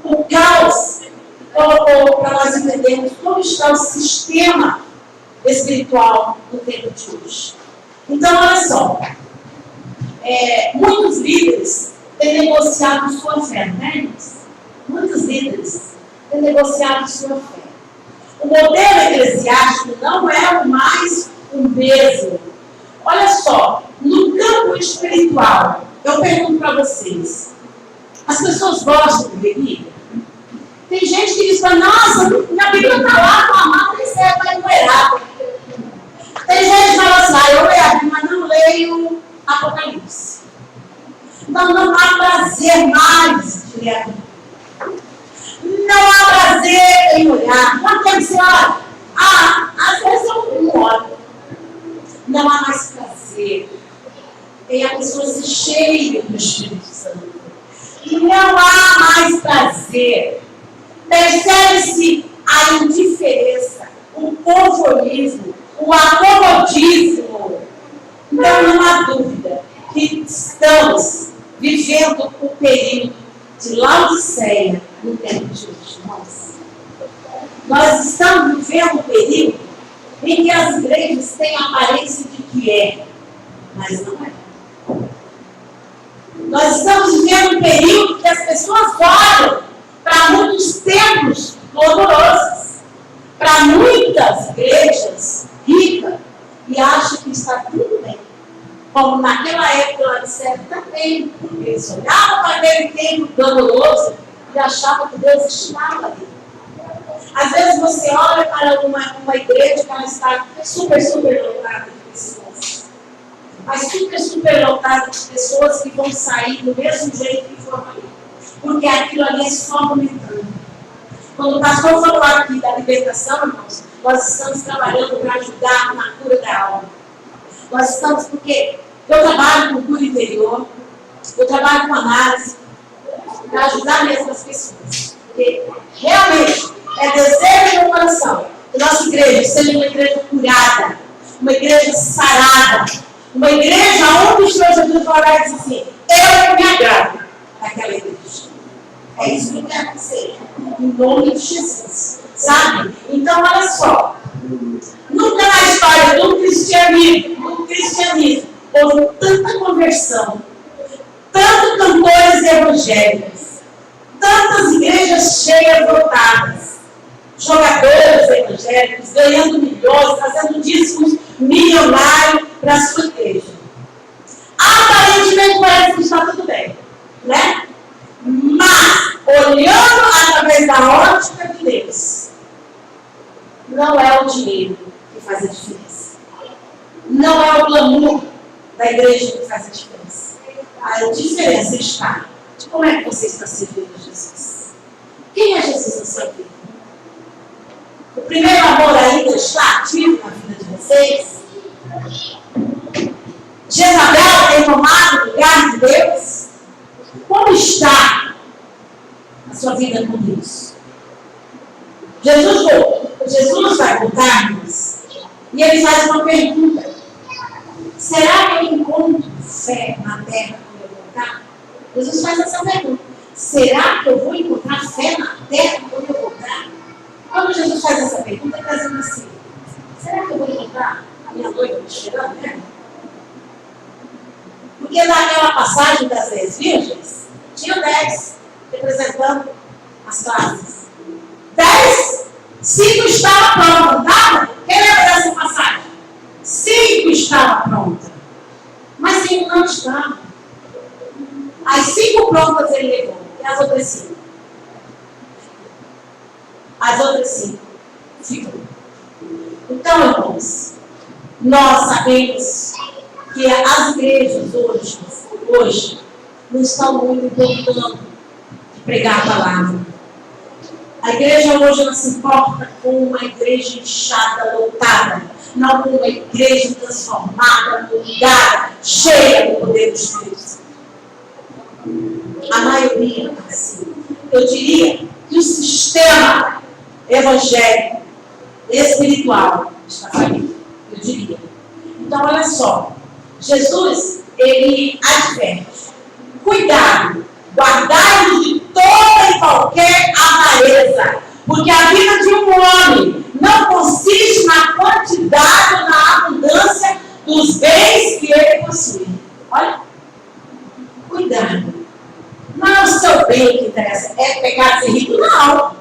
O caos colocou para nós entendermos como está o sistema espiritual no tempo de hoje. Então, olha só, muitos líderes têm negociado sua fé, né? Muitos líderes têm negociado sua fé. O modelo eclesiástico não é o mais o mesmo. Olha só, no campo espiritual, eu pergunto para vocês, as pessoas gostam de Bíblia? Tem gente que diz, nossa, minha Bíblia está lá, com a mão, nem sei, está empoeirada. Tem gente que fala assim, eu leio a Bíblia, mas não leio Apocalipse. Então não há prazer mais de ler a Bíblia. Não há prazer em olhar. Não quer dizer, às vezes eu não olho. Não há mais prazer em a pessoa se cheia do Espírito Santo. Não há mais prazer. Percebe-se a indiferença, o conformismo, o acomodismo. Então não há dúvida que estamos vivendo o período de Laodiceia no tempo de hoje. Nós estamos vivendo um período em que as igrejas têm a aparência de que mas não é. Nós estamos vivendo um período que as pessoas olham para muitos templos horrorosos, para muitas igrejas ricas, e acham que está tudo bem. como naquela época ela disseram também, porque eles olhavam para aquele templo glamouroso e achavam que Deus estava ali. Às vezes você olha para uma igreja que ela está super lotada de pessoas. Mas super lotada de pessoas que vão sair do mesmo jeito que foram ali. Porque aquilo ali é só momentâneo. Quando o pastor falou aqui da libertação, irmãos, nós estamos trabalhando para ajudar na cura da alma. Nós estamos, porque eu trabalho com cura interior, eu trabalho com análise, para ajudar mesmo as pessoas. Porque realmente é desejo do meu coração que nossa igreja seja uma igreja curada, uma igreja sarada, uma igreja onde o Senhor Jesus vai dizer assim, eu me agrado daquela igreja. É isso que eu quero que seja, em nome de Jesus, sabe? Então, olha só, nunca na história do cristianismo, houve tanta conversão, tantos cantores evangélicos, tantas igrejas cheias, lotadas, jogadores evangélicos, ganhando milhões, fazendo discos milionários para a sua igreja. Aparentemente parece que está tudo bem, né? Mas, olhando através da ótica de Deus, não é o dinheiro que faz a diferença. Não é o glamour da igreja que faz a diferença. A diferença está de como é que você está servindo a Jesus. Quem é Jesus na sua vida? O primeiro amor ainda está ativo na vida de vocês? Jezabel tem tomado o lugar de Deus? Como está a sua vida com Deus? Jesus vai voltar-nos e ele faz uma pergunta. Será que eu encontro fé na terra quando eu voltar? Jesus faz essa pergunta. Será que eu vou encontrar fé na terra quando eu voltar? Quando Jesus faz essa pergunta, ele está dizendo assim, será que eu vou encontrar a minha noiva me esperando, né? Porque naquela passagem das 10 virgens, tinha 10 representando as classes. 10, 5 estavam prontas, não estava? Quem lembra dessa passagem? 5 estavam prontas, mas 5 não estavam. As 5 prontas ele levou, e as outras 5? As outras 5 ficam. Então, irmãos, nós sabemos que as igrejas hoje não estão muito importando de pregar a palavra. A igreja hoje não se importa com uma igreja inchada, lotada, não com uma igreja transformada, mudada, cheia do poder do Espírito Santo. A maioria, assim, eu diria que o sistema evangélico, espiritual, está falido, eu diria. Então, olha só, Jesus, ele adverte, cuidado, guardai-vos de toda e qualquer avareza, porque a vida de um homem não consiste na quantidade ou na abundância dos bens que ele possui. Olha, cuidado. Não é o seu bem que interessa, é pegar ser rico, não.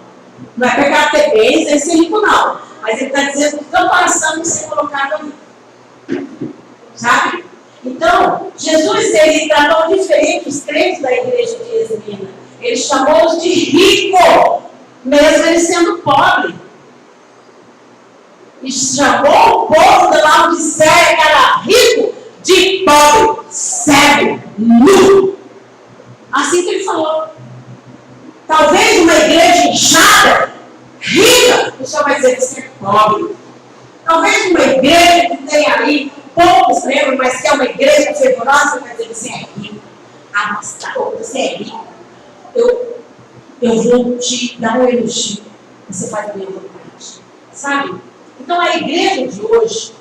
Não é pegar ter bens e ser rico, não. Mas ele está dizendo que o teu coração não ser colocado ali. Sabe? Então, Jesus, ele tratou diferente os crentes da igreja de Esmina. Ele chamou-os de rico, mesmo ele sendo pobre. E chamou o povo da Laodiceia, que era rico, de pobre, cego, nu. Assim que ele falou. Talvez uma igreja inchada, rica, o senhor vai dizer que você é pobre. Talvez uma igreja que tem ali poucos membros, mas que é uma igreja fervorosa, vai dizer que você é rico. Ah, mas tá, você é rico. Eu vou te dar um elogio. Você faz a minha vontade. Sabe? Então a igreja de hoje,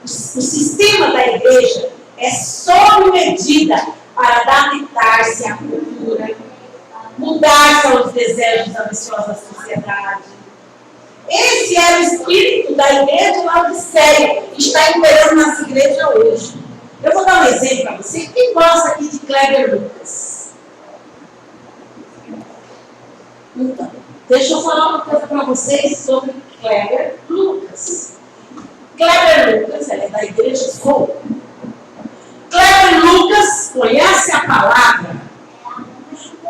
o sistema da igreja é sob medida para adaptar-se à cultura, mudar-se aos desejos ambiciosos da sociedade. Esse era o espírito da igreja de Laodiceia, que está imperando nas igrejas hoje. Eu vou dar um exemplo para você. Quem gosta aqui de Kleber Lucas? Então, deixa eu falar uma coisa para vocês sobre Kleber Lucas. Kleber Lucas, ela é da igreja Soul. conhece a palavra.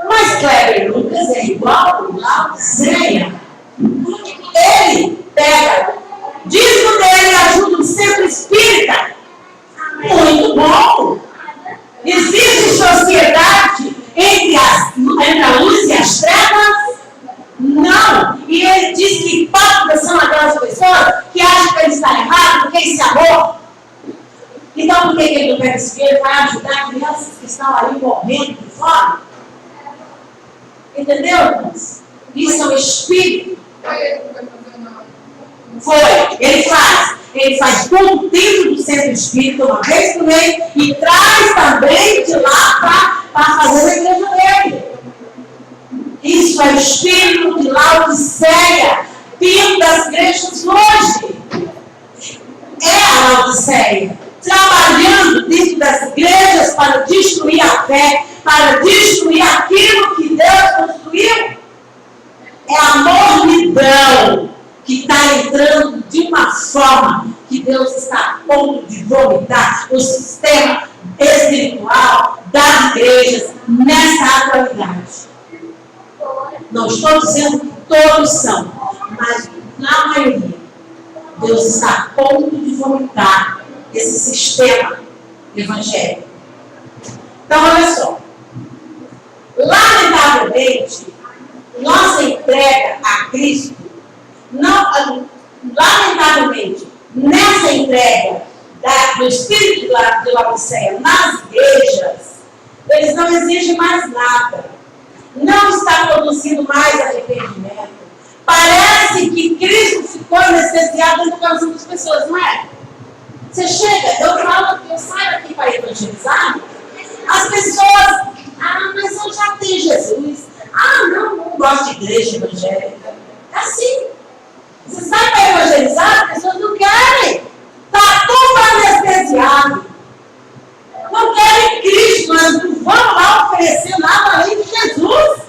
Mas Kleber Lucas é igual o Laodiceia. Ele pega, dízimo dele ajuda o centro espírita. Muito bom. Existe sociedade entre a luz e as trevas? Não. E ele diz que hipócritas são aquelas pessoas que acham que ele está errado porque esse amor. Então, por que ele não pega esse dinheiro para ajudar crianças que estão ali morrendo de fome? Entendeu, irmãos? Isso é o espírito. Foi. Ele faz tudo dentro do centro espírita uma vez por mês e traz também de lá para fazer a igreja dele. Isso é o espírito de Laodiceia, vindo das igrejas hoje. É a Laodiceia, trabalhando dentro das igrejas para destruir a fé, para destruir aquilo que Deus construiu. É a mornidão que está entrando de uma forma que Deus está a ponto de vomitar o sistema espiritual das igrejas nessa atualidade. Não estou dizendo que todos são, mas na maioria, Deus está a ponto de vomitar esse sistema evangélico. Então, olha só. Lamentavelmente, nossa entrega a Cristo, lamentavelmente, nessa entrega do Espírito de Laodiceia nas igrejas, eles não exigem mais nada. Não está produzindo mais arrependimento. Parece que Cristo ficou anestesiado no coração das pessoas, não é? Você chega, eu saio aqui para evangelizar, as pessoas, mas eu já tenho Jesus. Não gosto de igreja evangélica. É assim. Você sai para evangelizar, as pessoas não querem. Está tudo anestesiado. Não querem Cristo, nós não vamos lá oferecer nada além de Jesus.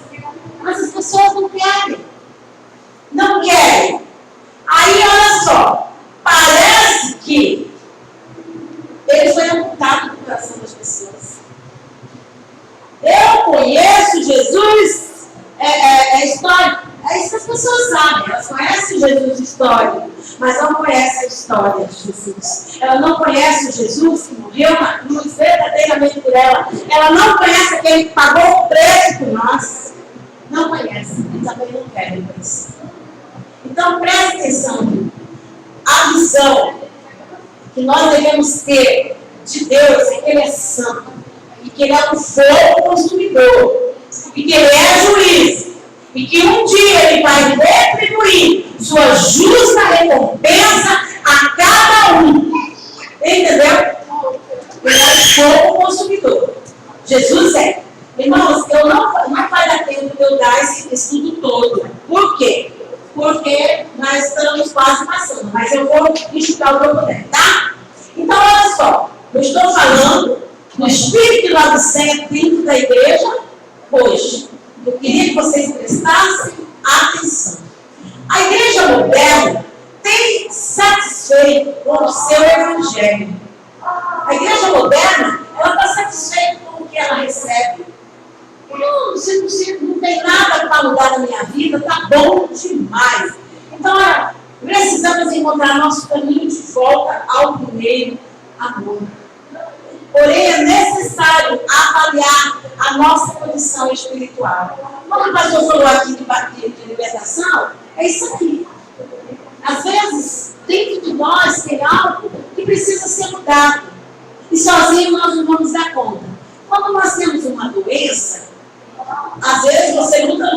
Mas as pessoas não querem. Não querem. Aí, olha só, parece que ele foi amputado no coração das pessoas. Eu conheço Jesus, é história. É isso que as pessoas sabem. Elas conhecem Jesus histórico, mas não conhecem a história de Jesus. Ela não conhece o Jesus que morreu na cruz verdadeiramente por ela. Ela não conhece aquele que pagou o preço por nós. Não conhece. E também não querem conhecer. Então, preste atenção. A visão que nós devemos ter de Deus é que Ele é santo. E que Ele é um fogo consumidor. E que Ele é juiz. E que um dia Ele vai retribuir sua justa recompensa a cada um. Entendeu? Ele é um fogo consumidor. Jesus é. Irmãos, não vai dar tempo de eu dar esse estudo todo. Por quê? Porque nós estamos quase passando. Mas eu vou enxugar o que eu puder, tá? Então, olha só. Eu estou falando do Espírito de Laodiceia dentro da igreja hoje. Eu queria que vocês prestassem atenção. A igreja moderna tem satisfeito com o seu evangelho. A igreja moderna, ela está satisfeita com o que ela recebe. Não tem nada para mudar na minha vida, está bom demais. Então, precisamos encontrar nosso caminho de volta ao primeiro amor. Porém, é necessário avaliar a nossa condição espiritual. Como o pastor falou aqui de libertação, é isso aqui. Às vezes, dentro de nós tem algo que precisa ser mudado. E sozinho nós não vamos dar conta. Quando nós temos uma doença, às vezes você luta,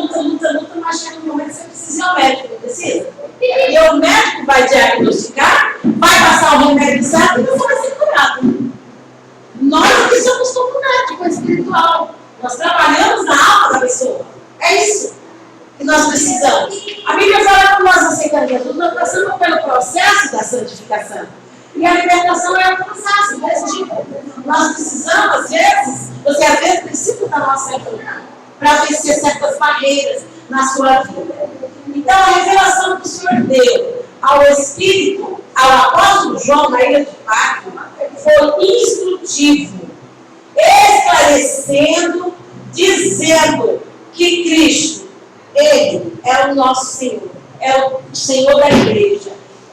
mas chega um momento que você precisa ir ao médico, não precisa? E o médico vai diagnosticar, vai passar o remédio certo e você vai ser curado. Nós aqui somos comunidade com espiritual. Nós trabalhamos na alma da pessoa. É isso que nós precisamos. A Bíblia fala que nós aceitamos Jesus, nós passamos pelo processo da santificação. E a libertação é um processo desse tipo. Nós precisamos, às vezes, você às vezes precisa da nossa ajuda para vencer certas barreiras na sua vida. Então, a revelação que o Senhor deu ao Espírito, ao apóstolo João na ilha de Patmos, foi instrutivo. esclarecendo, dizendo que Cristo, Ele é o nosso Senhor, é o Senhor da igreja.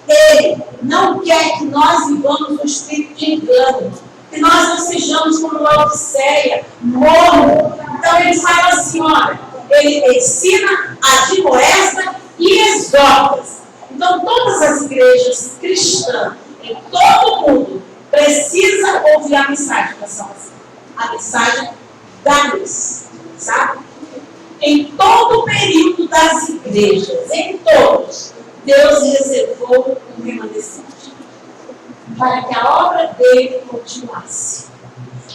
Ele não quer que nós vivamos no espírito de engano, que nós não sejamos como Laodiceia, morno. Então ele fala assim, olha, ele ensina, admoesta e exorta. Então todas as igrejas cristãs, em todo o mundo, precisam ouvir a mensagem da salvação, a mensagem da cruz, sabe? Em todo o período das igrejas, em todos, Deus reservou um remanescente para que a obra dele continuasse.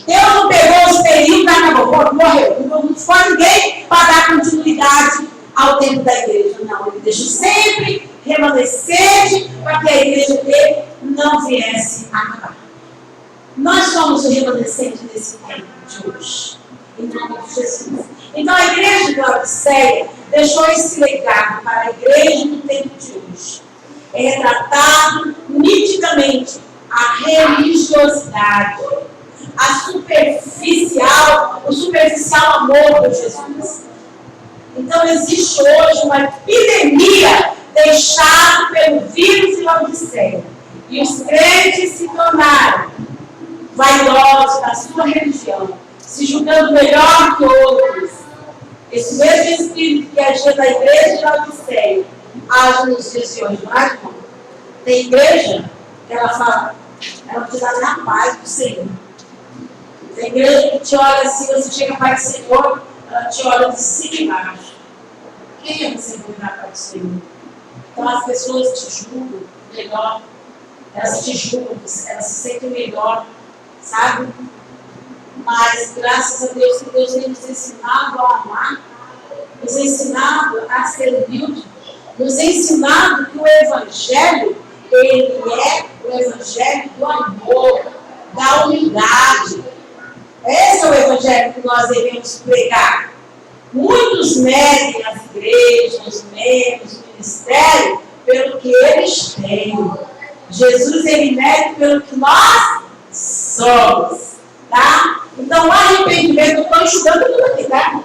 Deus não pegou os períodos e acabou, morreu. Não foi ninguém para dar continuidade ao tempo da igreja. Não, ele deixou sempre remanescente para que a igreja dele não viesse a acabar. Nós somos o remanescente desse tempo de hoje, em nome de Jesus. Então a igreja de Laodiceia deixou esse legado para a igreja no tempo de hoje. É retratado nitidamente a religiosidade, o superficial amor por Jesus. Então existe hoje uma epidemia deixada pelo vírus de Laodiceia. E os crentes se tornaram vaidosos da sua religião, se julgando melhor que outros. Esse mesmo espírito que agia da igreja de Laodiceia age nos dias de hoje, não é, irmão? Tem igreja que ela fala, ela precisa da paz do Senhor. Tem igreja que te olha assim, você chega para o Senhor, ela te olha de cima e embaixo. Quem é você encontrar para o Senhor? Então as pessoas te julgam melhor, elas te julgam, elas se sentem melhor, sabe? Mas graças a Deus, que Deus tem nos ensinado a amar, nos ensinado a ser humilde, nos ensinado que o Evangelho, ele é o Evangelho do amor, da humildade. Esse é o Evangelho que nós devemos pregar. Muitos medem as igrejas, os membros, o ministério, pelo que eles têm. Jesus, ele mede pelo que nós somos. Tá? Então, o arrependimento, eu estou enxugando tudo aqui, tá?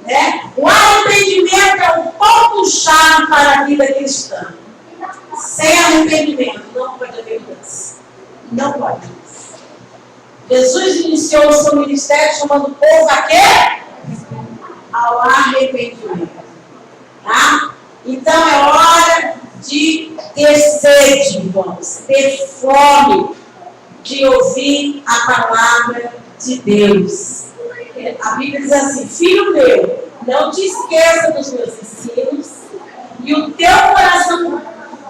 Né? O arrependimento é um ponto-chave para a vida cristã. Sem arrependimento, não pode haver mudança. Não pode. Jesus iniciou o seu ministério chamando o povo a quê? Ao arrependimento. Tá? Então, é hora de ter sede, irmãos, ter fome de ouvir a palavra de Deus. A Bíblia diz assim, filho meu, não te esqueça dos meus ensinos e o teu coração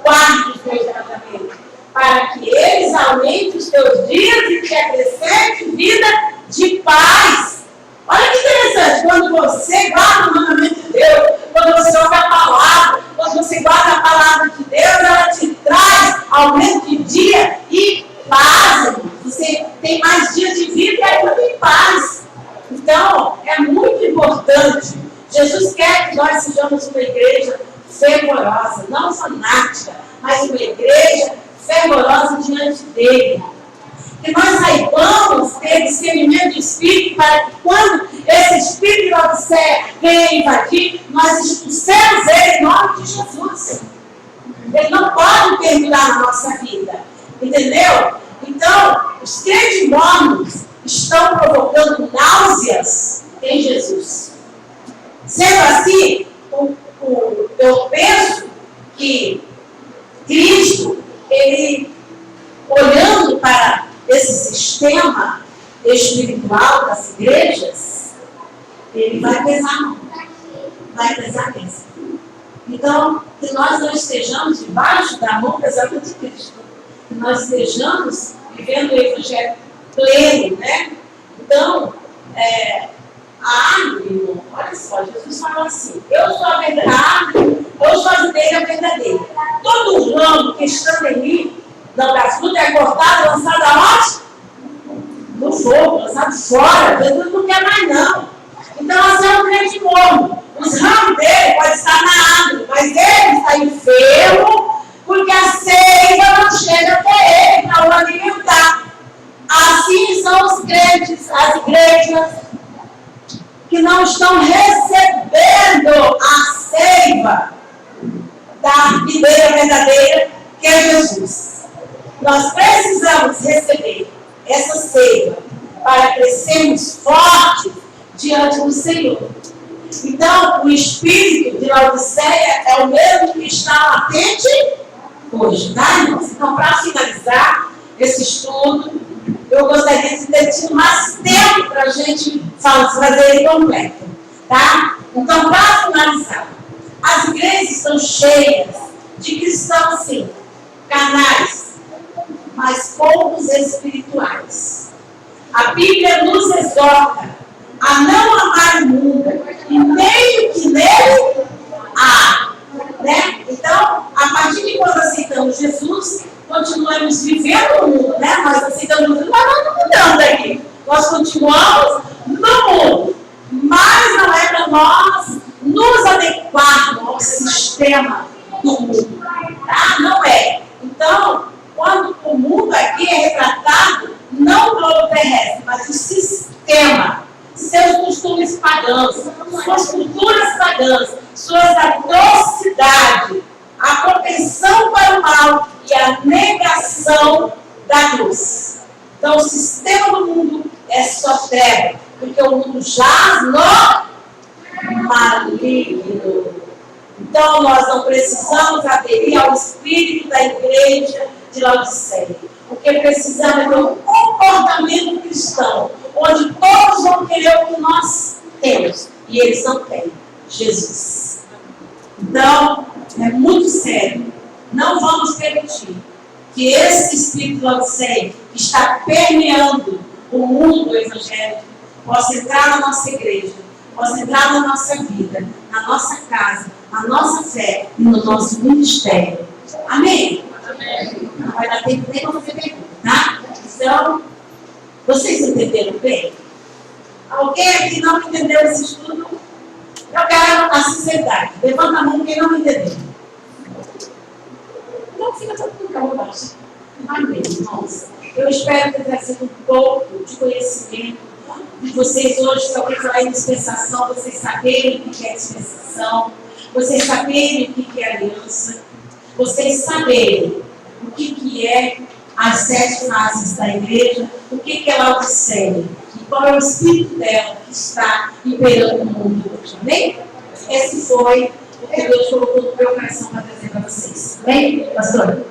guarde os meus mandamentos, para que eles aumentem os teus dias e te acrescente vida de paz. Olha que interessante, quando você guarda o mandamento de Deus, quando você ouve a palavra, quando você guarda a palavra de Deus, ela te traz aumento de dia e paz. Você tem mais dias de vida e é tudo em paz. Então, é muito importante. Jesus quer que nós sejamos uma igreja fervorosa, não fanática, mas uma igreja fervorosa diante dele. Que nós saibamos ter discernimento de espírito para que quando esse espírito de Laodiceia venha invadir, nós expulsemos ele em nome de Jesus. Ele não pode perdurar na nossa vida. Entendeu? Então, os crentes mormons estão provocando náuseas em Jesus. Sendo assim, eu penso que Cristo, ele, olhando para esse sistema espiritual das igrejas, ele vai pesar muito. Vai pesar mesmo. Então, que nós não estejamos debaixo da mão pesada de Cristo. Que nós estejamos vivendo o Evangelho pleno, né? Então, a árvore, irmão, olha só, Jesus falou assim, eu sou a árvore, eu sou a videira verdadeira. Todo ramo que estando em mim, não dá fruto, é cortado, lançado aonde? No fogo, lançado fora. Jesus não quer mais não. Então, nós é um crente morno. Os ramos dele podem estar na árvore, mas ele está enfermo, porque a seiva não chega até ele para o alimentar. Assim são os crentes, as igrejas que não estão recebendo a seiva da videira verdadeira, que é Jesus. Nós precisamos receber essa seiva para crescermos fortes diante do Senhor. Então, o espírito de Laodiceia é o mesmo que está latente hoje, tá, irmãos? Então, para finalizar esse estudo, eu gostaria de ter tido mais tempo para a gente fazer ele completo, tá? Então, para finalizar, as igrejas estão cheias de cristãos, sim, canais, mas poucos espirituais. A Bíblia nos exorta a não amar o mundo e nem o que nele há, né? Então, a partir de quando aceitamos Jesus, continuamos vivendo no mundo, né? Nós aceitamos Jesus, mas nós não mudamos daqui. Nós continuamos no mundo, mas não é para nós nos adequarmos ao sistema do mundo, tá? Não é. Então, quando o mundo aqui é retratado, não o globo terrestre, mas o sistema, seus costumes pagãos, suas culturas pagãs, suas atrocidades, a propensão para o mal e a negação da cruz. Então, o sistema do mundo é só treva, porque o mundo jaz no maligno. Então, nós não precisamos aderir ao espírito da igreja de Laodiceia, porque precisamos de um comportamento cristão, onde todos vão querer o que nós temos, e eles não têm Jesus. Então, é muito sério. Não vamos permitir que esse espírito de Laodiceia, que está permeando o mundo evangélico, possa entrar na nossa igreja, possa entrar na nossa vida, na nossa casa, na nossa fé e no nosso ministério. Amém? Amém. Não vai dar tempo nem para fazer pergunta, tá? Então, vocês entenderam bem? Alguém aqui não entendeu esse estudo? Eu quero a sinceridade. Levanta a mão quem não entendeu. Então fica todo mundo calmo baixo. Amém, irmãos. Eu espero ter trazido um pouco de conhecimento de vocês hoje. Se alguém falar em dispensação, vocês saberem o que é dispensação, vocês saberem o que é aliança, vocês saberem o que é as 7 fases da igreja, o que é Laodiceia e qual é o espírito dela que está imperando no mundo hoje. Amém? Esse foi o que Deus colocou no meu coração para trazer para vocês. Amém, pastor?